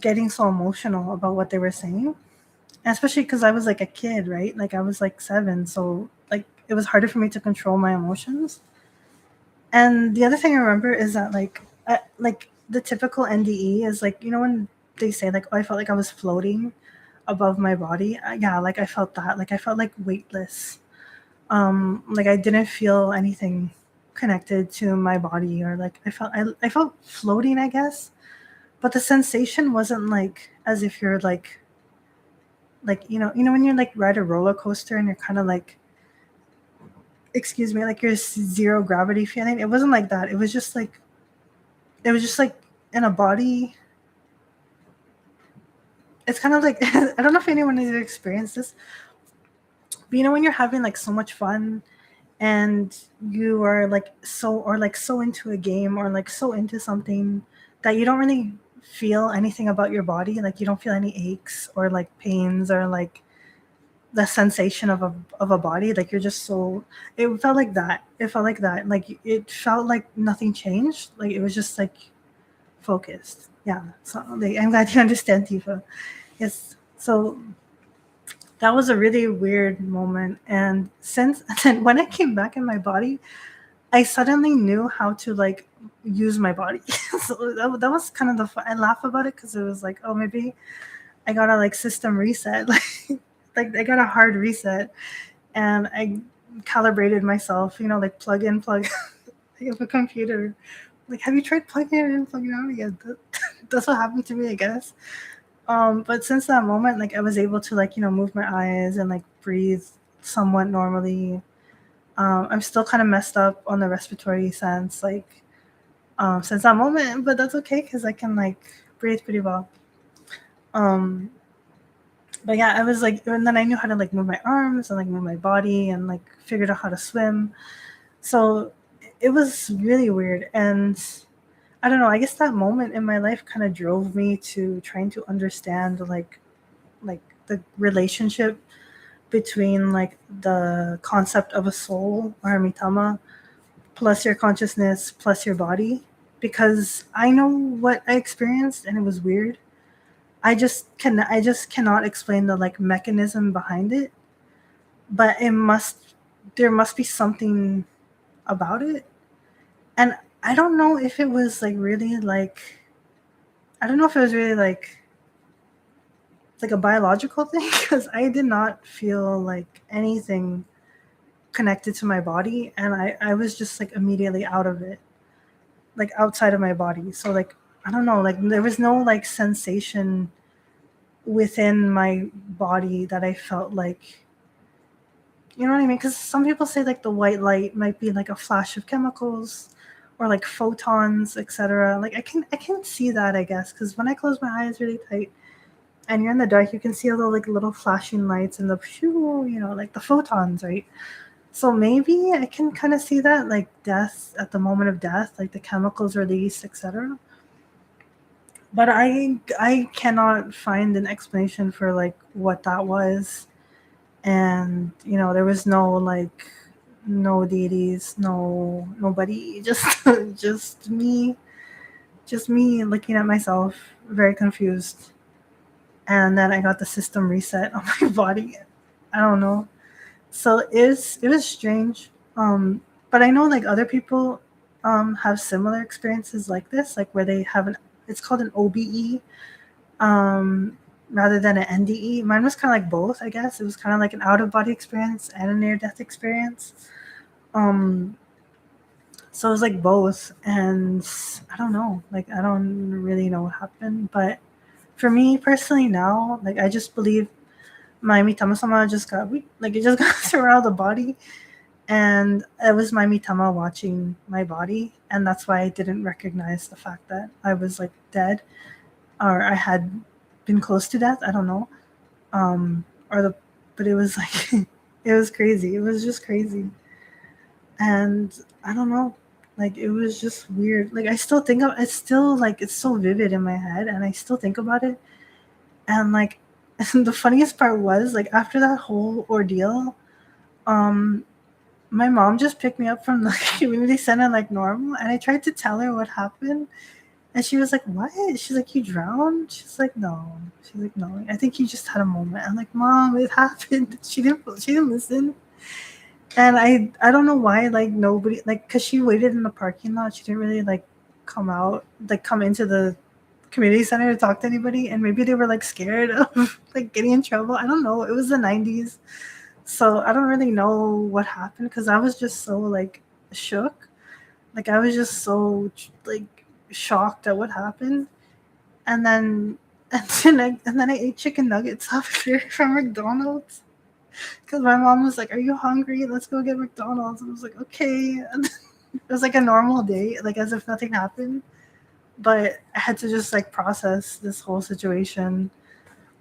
getting so emotional about what they were saying. Especially because I was like a kid, right? Like I was like 7, so like it was harder for me to control my emotions. And the other thing I remember is that like the typical NDE is like, when they say like, oh, I felt like I was floating above my body. Yeah, like I felt that. Like I felt like weightless. Like I didn't feel anything connected to my body, or like I felt floating, I guess. But the sensation wasn't like as if you're like when you're like ride a roller coaster and you're kind of like, excuse me, like your zero gravity feeling. It wasn't like that. It was just like in a body. It's kind of like I don't know if anyone has experienced this, but when you're having like so much fun and you are like so into a game or like so into something that you don't really feel anything about your body, like you don't feel any aches or like pains or like the sensation of a body, like you're just so, it felt like that, like it felt like nothing changed, like it was just like focused. Yeah, so like, I'm glad you understand, Tifa. Yes, so that was a really weird moment, and since then when I came back in my body, I suddenly knew how to like use my body. So that was kind of I laugh about it because it was like, oh, maybe I got a like system reset, like I got a hard reset, and I calibrated myself, like plug in, plug of a computer. Like, have you tried plugging it in, plugging it out again? That's what happened to me, I guess. But since that moment, like I was able to like move my eyes and like breathe somewhat normally. I'm still kind of messed up on the respiratory sense, like since that moment, but that's okay because I can like breathe pretty well. Um, but yeah, I was like, and then I knew how to like move my arms and like move my body and like figured out how to swim. So it was really weird, and I don't know. I guess that moment in my life kind of drove me to trying to understand like the relationship between like the concept of a soul or mitama plus your consciousness plus your body, because I know what I experienced and it was weird. I just cannot explain the like mechanism behind it, but there must be something about it. And I don't know if it was like really like I don't know if it was really like a biological thing because I did not feel like anything connected to my body, and I was just like immediately out of it, like outside of my body. So like I don't know, like there was no like sensation within my body that I felt like, you know what I mean? Because some people say like the white light might be like a flash of chemicals or like photons, etc. Like I can see that, I guess, because when I close my eyes really tight and you're in the dark, you can see all the like little flashing lights and the like the photons, right? So maybe I can kind of see that, like death at the moment of death, like the chemicals released, etc. But I cannot find an explanation for like what that was. And there was no like no deities, nobody, just just me looking at myself, very confused. And then I got the system reset on my body. I don't know. So it was strange. But I know like other people have similar experiences like this, like where they have it's called an OBE, um, rather than an NDE. Mine was kind of like both, I guess. It was kind of like an out of body experience and a near death experience. Um, so it was like both, and I don't know, like I don't really know what happened, but for me personally now, like I just believe my mitama-sama just got like it just got thrown out of the body, and it was my mitama watching my body, and that's why I didn't recognize the fact that I was like dead or I had been close to death. I don't know. Or the but it was like it was crazy. It was just crazy. And I don't know. Like it was just weird. Like I still think of it's still like it's so vivid in my head and I still think about it. And like the funniest part was like after that whole ordeal, um my mom just picked me up from the community center like normal, and I tried to tell her what happened. And she was like, "What?" She's like, "You drowned?" She's like, "No." She's like, "No, I think you just had a moment." I'm like, "Mom, it happened." She didn't listen. And I don't know why, like nobody, like because she waited in the parking lot. She didn't really like come out, like come into the community center to talk to anybody. And maybe they were like scared of like getting in trouble. I don't know. It was the 90s. So I don't really know what happened because I was just so like shook. Like I was just so like shocked at what happened, and then and then I ate chicken nuggets after from McDonald's because my mom was like, "Are you hungry? Let's go get McDonald's." I was like, "Okay." And it was like a normal day, like as if nothing happened. But I had to just like process this whole situation,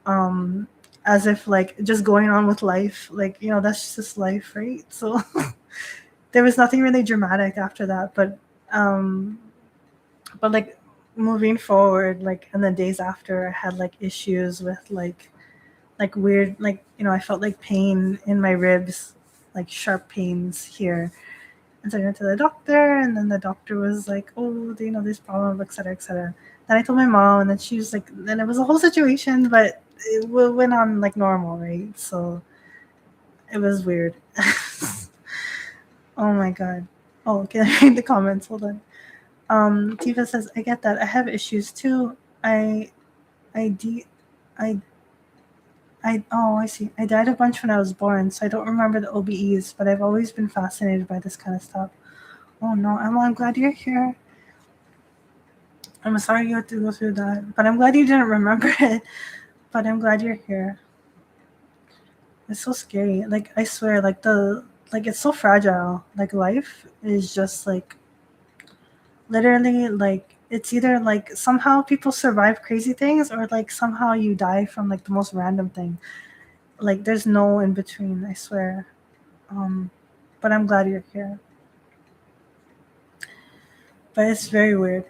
um, as if like just going on with life. Like that's just life, right? So there was nothing really dramatic after that, um, but like moving forward, like in the days after, I had like issues with like weird, like I felt like pain in my ribs, like sharp pains here. And so I went to the doctor, and then the doctor was like, "Oh, do you know this problem, etc., etc." Then I told my mom, and then she was like, then it was a whole situation, but it went on like normal, right? So it was weird. Oh my god. Oh, can I read the comments? Hold on. Tifa says, "I get that. I have issues too. I, de- I, oh, I see. I died a bunch when I was born, so I don't remember the OBEs, but I've always been fascinated by this kind of stuff. Oh no, Emma, I'm glad you're here. I'm sorry you had to go through that, but I'm glad you didn't remember it. But I'm glad you're here. It's so scary. Like I swear, like it's so fragile. Like life is just like literally like it's either like somehow people survive crazy things or like somehow you die from like the most random thing. Like there's no in between. I swear. Um, but I'm glad you're here. But it's very weird.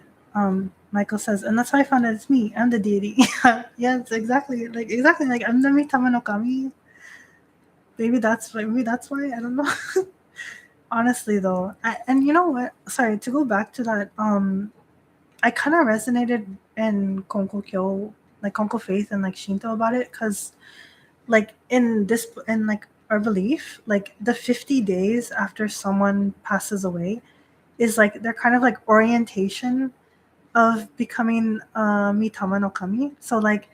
Michael says, and that's how I found out it's me. I'm the deity. Yeah, it's exactly like I'm the Mitama no Kami. Maybe that's why. I don't know. Honestly though, and you know what? Sorry to go back to that. I kind of resonated in Konko Faith and like Shinto about it because like in like our belief, like the 50 days after someone passes away is like they're kind of like orientation of becoming a Mitama no Kami. So like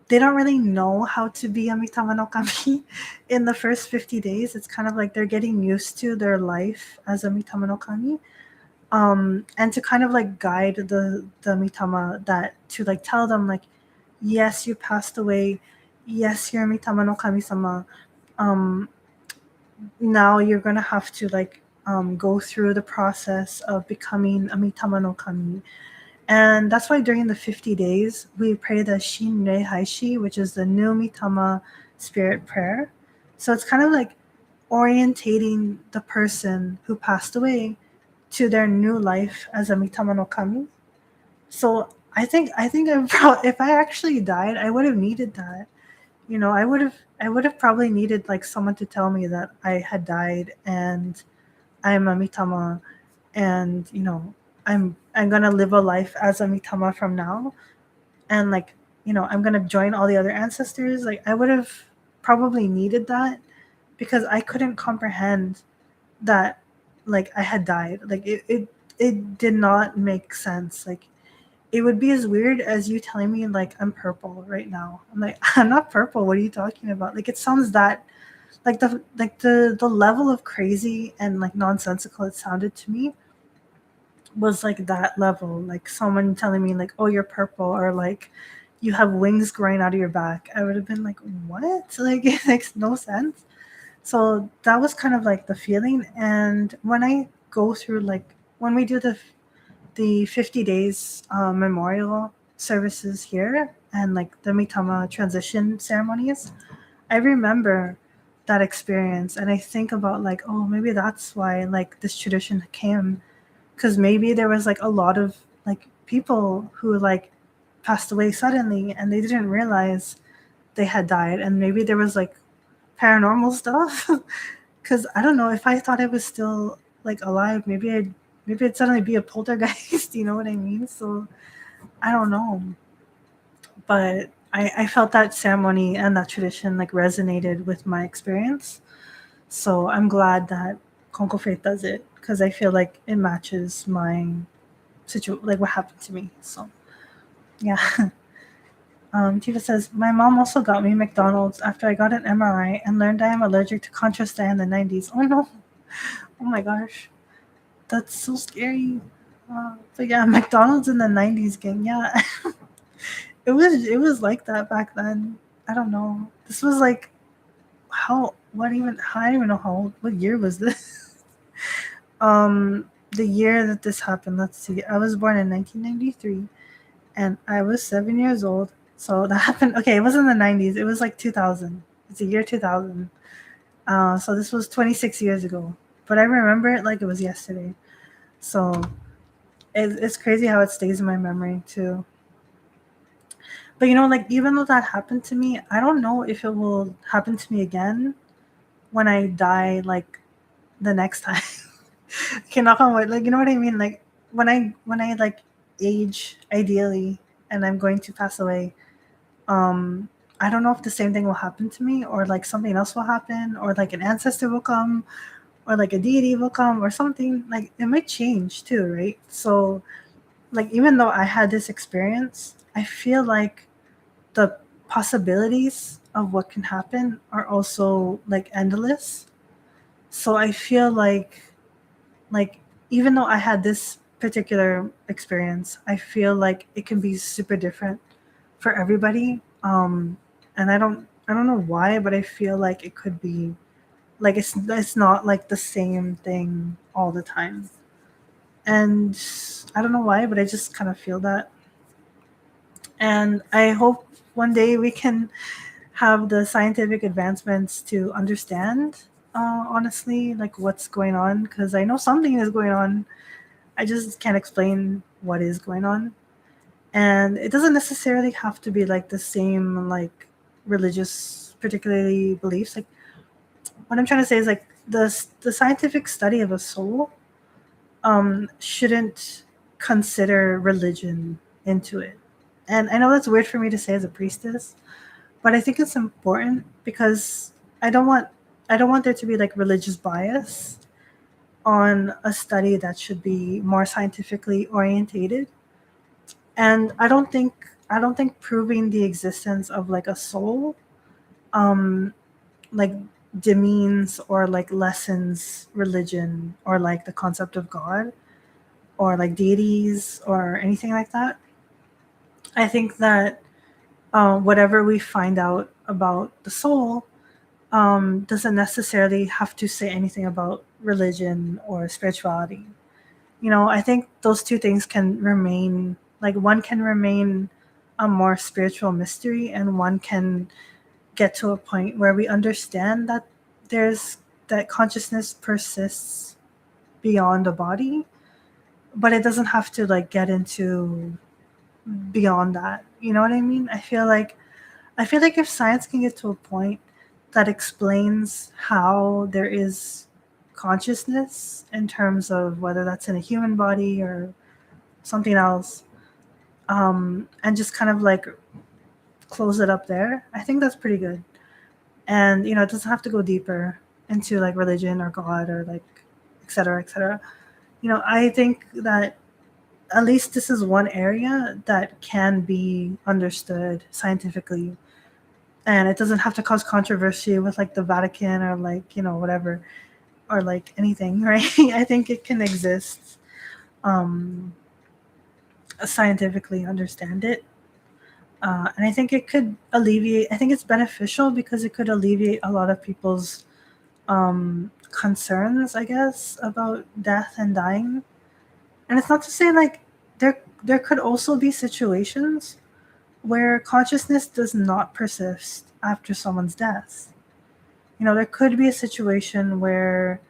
they don't really know how to be a Mitama no Kami in the first 50 days. It's kind of like they're getting used to their life as a Mitama no Kami. And to kind of like guide the Mitama that to like tell them like, yes, you passed away. Yes, you're a Mitama no Kami-sama. Um, Now you're gonna have to like go through the process of becoming a Mitama no Kami. And that's why during the 50 days, we pray the Shinrei Haishi, which is the new Mitama spirit prayer. So it's kind of like orientating the person who passed away to their new life as a Mitama no Kami. So I think if I actually died, I would have needed that. I would have probably needed like someone to tell me that I had died and I'm a Mitama, and I'm gonna live a life as a Mitama from now, and like I'm gonna join all the other ancestors. Like I would have probably needed that because I couldn't comprehend that like I had died. Like it did not make sense. Like it would be as weird as you telling me like I'm purple right now. I'm like I'm not purple. What are you talking about? Like it sounds that like the level of crazy and like nonsensical it sounded to me was like that level. Like someone telling me like, "Oh, you're purple," or like you have wings growing out of your back. I would have been like, "What?" Like it makes no sense. So that was kind of like the feeling. And when I go through like when we do the 50 days memorial services here and like the Mitama transition ceremonies, I remember that experience and I think about like, oh, maybe that's why like this tradition came, because maybe there was like a lot of like people who like passed away suddenly and they didn't realize they had died, and maybe there was like paranormal stuff. Because I don't know, if I thought I was still like alive, maybe I'd suddenly be a poltergeist. You know what I mean? So I don't know, but I felt that ceremony and that tradition like resonated with my experience. So I'm glad that Konko Faith does it because I feel like it matches my like what happened to me. So yeah. Tifa says, my mom also got me McDonald's after I got an MRI and learned I am allergic to contrast dye in the 90s. Oh no. Oh my gosh. That's so scary. But yeah, McDonald's in the '90s, gang. Yeah, it was like that back then. I don't know. This was like how what even I don't even know how old, what year was this? The year that this happened. Let's see. I was born in 1993, and I was 7 years old. So that happened. Okay, it wasn't the '90s. It was like 2000. It's the year 2000. So this was 26 years ago. But I remember it like it was yesterday. So it's crazy how it stays in my memory too. But like even though that happened to me, I don't know if it will happen to me again when I die, like the next time. Okay, knock on wood. Like, you know what I mean? Like when I like age ideally and I'm going to pass away, um, I don't know if the same thing will happen to me or like something else will happen or like an ancestor will come or like a deity will come or something. Like it might change too, right? So like even though I had this experience, I feel like the possibilities of what can happen are also like endless. So I feel like even though I had this particular experience, I feel like it can be super different for everybody. And I don't know why, but I feel like it could be like it's not like the same thing all the time. And I don't know why, but I just kind of feel that. And I hope one day we can have the scientific advancements to understand honestly like what's going on, because I know something is going on. I just can't explain what is going on. And it doesn't necessarily have to be like the same like religious particularly beliefs. Like what I'm trying to say is like the scientific study of a soul shouldn't consider religion into it. And I know that's weird for me to say as a priestess, but I think it's important because I don't want I don't want there to be like religious bias on a study that should be more scientifically orientated. And I don't think proving the existence of like a soul um like demeans or like lessens religion or like the concept of God or like deities or anything like that. I think that whatever we find out about the soul doesn't necessarily have to say anything about religion or spirituality. I think those two things can remain, like, one can remain a more spiritual mystery, and one can get to a point where we understand that there's that consciousness persists beyond the body, but it doesn't have to like get into beyond that. You know what I mean? I feel like if science can get to a point that explains how there is consciousness in terms of whether that's in a human body or something else, and just kind of like close it up there, I think that's pretty good. And it doesn't have to go deeper into like religion or God or like et cetera, et cetera. I think that at least this is one area that can be understood scientifically, and it doesn't have to cause controversy with like the Vatican or like whatever or like anything, right? I think it can exist, um scientifically understand it, and I think it could alleviate. I think it's beneficial because it could alleviate a lot of people's concerns, I guess, about death and dying. And it's not to say like there could also be situations where consciousness does not persist after someone's death. There could be a situation where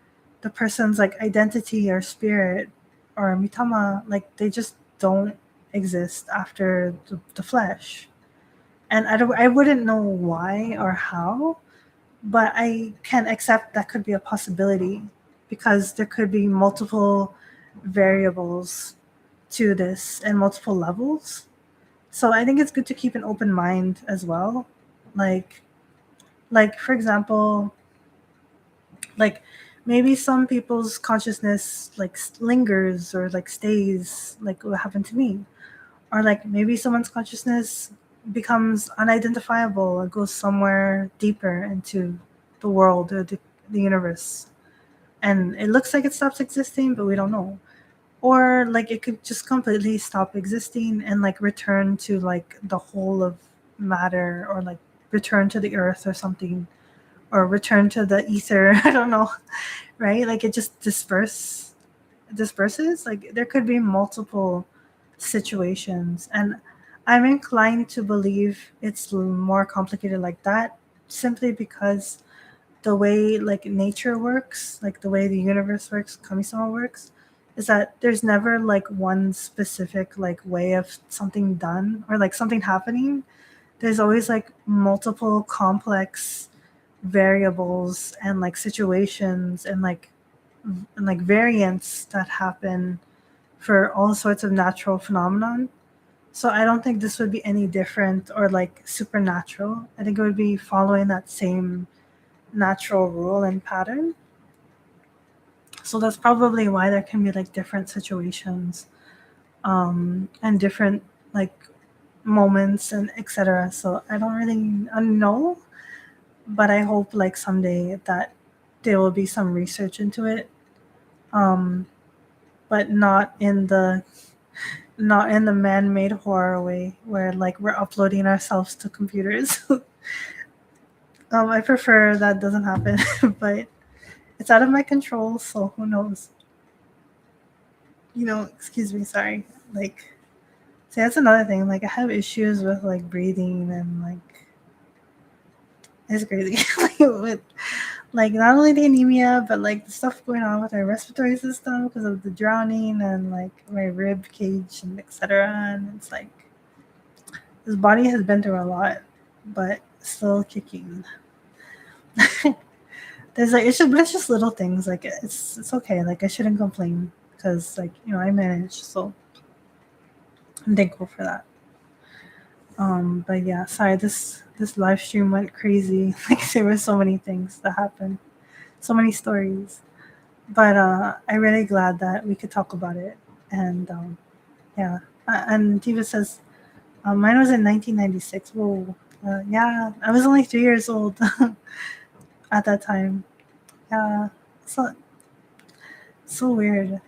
the person's like identity or spirit or mitama, like they just don't exist after the flesh. And I wouldn't know why or how, but I can accept that could be a possibility because there could be multiple variables to this and multiple levels. So I think it's good to keep an open mind as well. Like like for example, like maybe some people's consciousness like lingers or like stays, like what happened to me. Or like maybe someone's consciousness becomes unidentifiable and goes somewhere deeper into the world or the universe. and it looks like it stops existing, but we don't know. Or like it could just completely stop existing and like return to like the whole of matter, or like return to the earth or something, or return to the ether. I don't know, right? Like it just disperses. Like there could be multiple situations, and I'm inclined to believe it's more complicated like that, simply because the way like nature works, like the way the universe works, Kamisama works, is that there's never like one specific like way of something done or like something happening. There's always like multiple complex variables and like situations and like variants that happen for all sorts of natural phenomenon. So I don't think this would be any different or like supernatural. I think it would be following that same natural rule and pattern. So that's probably why there can be like different situations, and different like moments and etc. So I don't really know, but I hope like someday that there will be some research into it, um, but not in the man-made horror way where like we're uploading ourselves to computers. I prefer that doesn't happen, but it's out of my control, so who knows? Excuse me, sorry. Like, see, that's another thing. Like, I have issues with like breathing, and like it's crazy. Like, with like not only the anemia, but like the stuff going on with my respiratory system because of the drowning and like my rib cage and etc. And it's like this body has been through a lot, but still kicking. There's like but it's just little things. Like it's okay. Like I shouldn't complain because like I manage, so I'm thankful for that. But yeah, sorry, this live stream went crazy. Like there were so many things that happened, so many stories. But I'm really glad that we could talk about it. And yeah, and Diva says mine was in 1996. Whoa, yeah, I was only 3 years old at that time. Yeah, so so weird.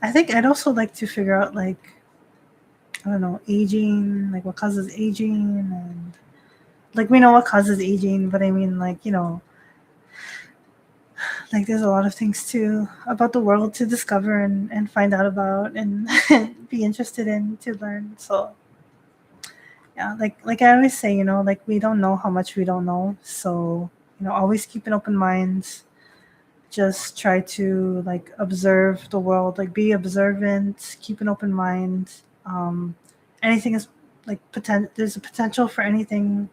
I think I'd also like to figure out like I don't know, aging, like what causes aging, and like we know what causes aging, but I mean like like there's a lot of things too about the world to discover and find out about and be interested in to learn. So yeah, like I always say, like we don't know how much we don't know. So always keep an open mind. Just try to like observe the world, like be observant, keep an open mind. Anything is like there's a potential for anything.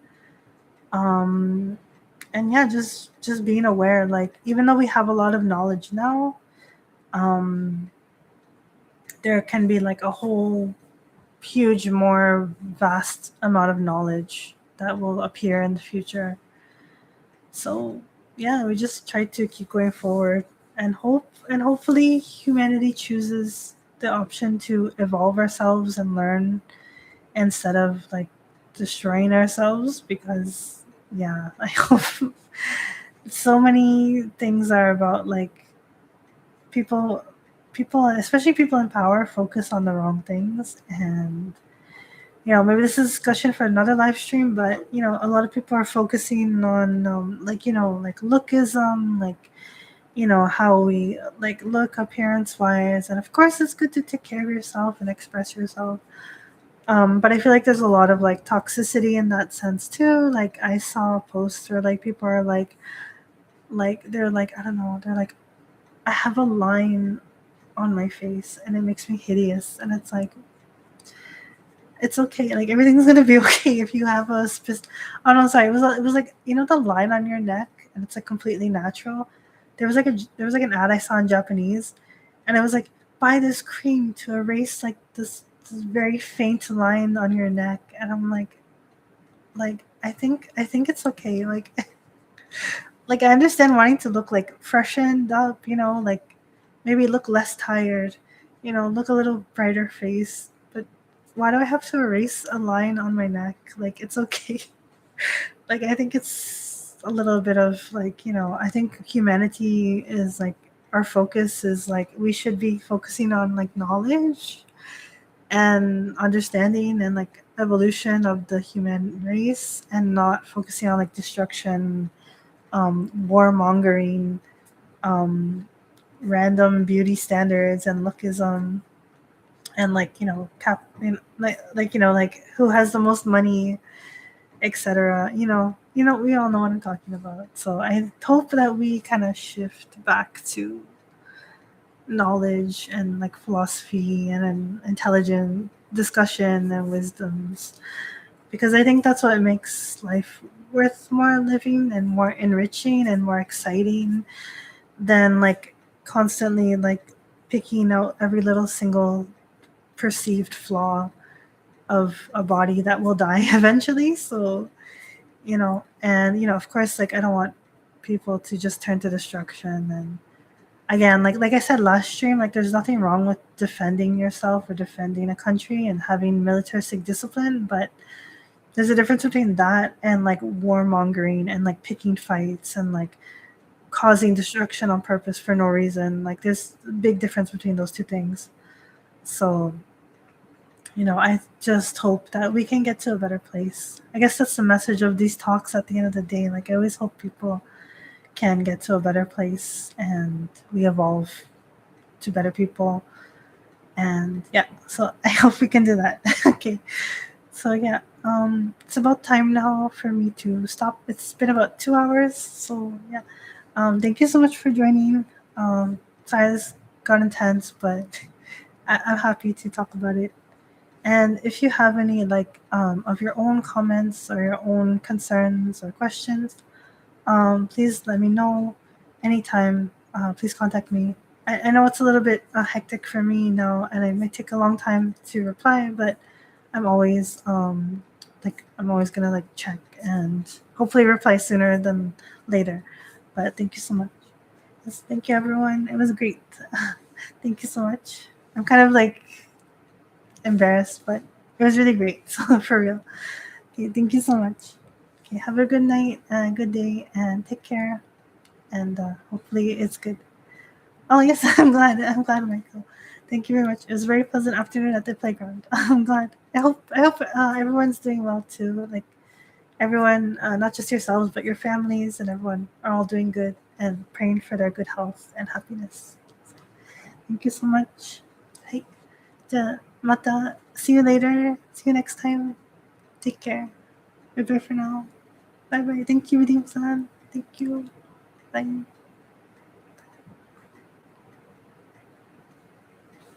um and yeah, just being aware, like even though we have a lot of knowledge now, um there can be like a whole huge more vast amount of knowledge that will appear in the future. So yeah, we just try to keep going forward and hopefully humanity chooses the option to evolve ourselves and learn instead of like destroying ourselves, because yeah, I hope so many things are about like people especially people in power focus on the wrong things. And maybe this is a discussion for another live stream, but a lot of people are focusing on like like lookism, like how we like look appearance wise, and of course it's good to take care of yourself and express yourself. But I feel like there's a lot of like toxicity in that sense too. Like I saw a post where like people are like they're like, I don't know, they're like, I have a line on my face and it makes me hideous, and it's like, it's okay, like everything's gonna be okay if you have oh no, sorry, it was like the line on your neck, and it's like completely natural. There was like an ad I saw in Japanese, and it was like, buy this cream to erase like this very faint line on your neck, and I'm like I think it's okay, like like I understand wanting to look like freshened up, like maybe look less tired, look a little brighter face. But why do I have to erase a line on my neck? Like it's okay. Like I think it's a little bit of like, I think humanity is like our focus is like we should be focusing on like knowledge and understanding and like evolution of the human race, and not focusing on like destruction, warmongering, um, random beauty standards and lookism, and like like who has the most money, etc. We all know what I'm talking about. So I hope that we kind of shift back to knowledge and like philosophy and an intelligent discussion and wisdoms, because I think that's what makes life worth more living and more enriching and more exciting than like constantly like picking out every little single perceived flaw of a body that will die eventually. So, and of course, like I don't want people to just turn to destruction. And again, like I said last stream, like there's nothing wrong with defending yourself or defending a country and having militaristic discipline, but there's a difference between that and like warmongering and like picking fights and like causing destruction on purpose for no reason. Like there's a big difference between those two things. So, I just hope that we can get to a better place. I guess that's the message of these talks at the end of the day. Like I always hope people can get to a better place and we evolve to better people. And yeah, so I hope we can do that. Okay. So yeah, it's about time now for me to stop. It's been about 2 hours. So yeah, thank you so much for joining. Sorry this got intense, but I'm happy to talk about it. And if you have any like of your own comments or your own concerns or questions, please let me know anytime. Please contact me. I know it's a little bit hectic for me now, and it may take a long time to reply, but I'm always I'm always gonna like check and hopefully reply sooner than later. But thank you so much. Yes, thank you everyone. It was great. Thank you so much. I'm kind of like embarrassed, but it was really great. So for real. Okay, thank you so much. Okay, have a good night and a good day and take care. And hopefully it's good. Oh yes, I'm glad. I'm glad, Michael. Thank you very much. It was a very pleasant afternoon at the playground. I'm glad. I hope everyone's doing well too. Like everyone, not just yourselves, but your families and everyone are all doing good and praying for their good health and happiness. Thank you so much. Hey, mata. See you later. See you next time. Take care. Bye bye for now. Bye bye. Thank you, Redeem San. Thank you. Bye.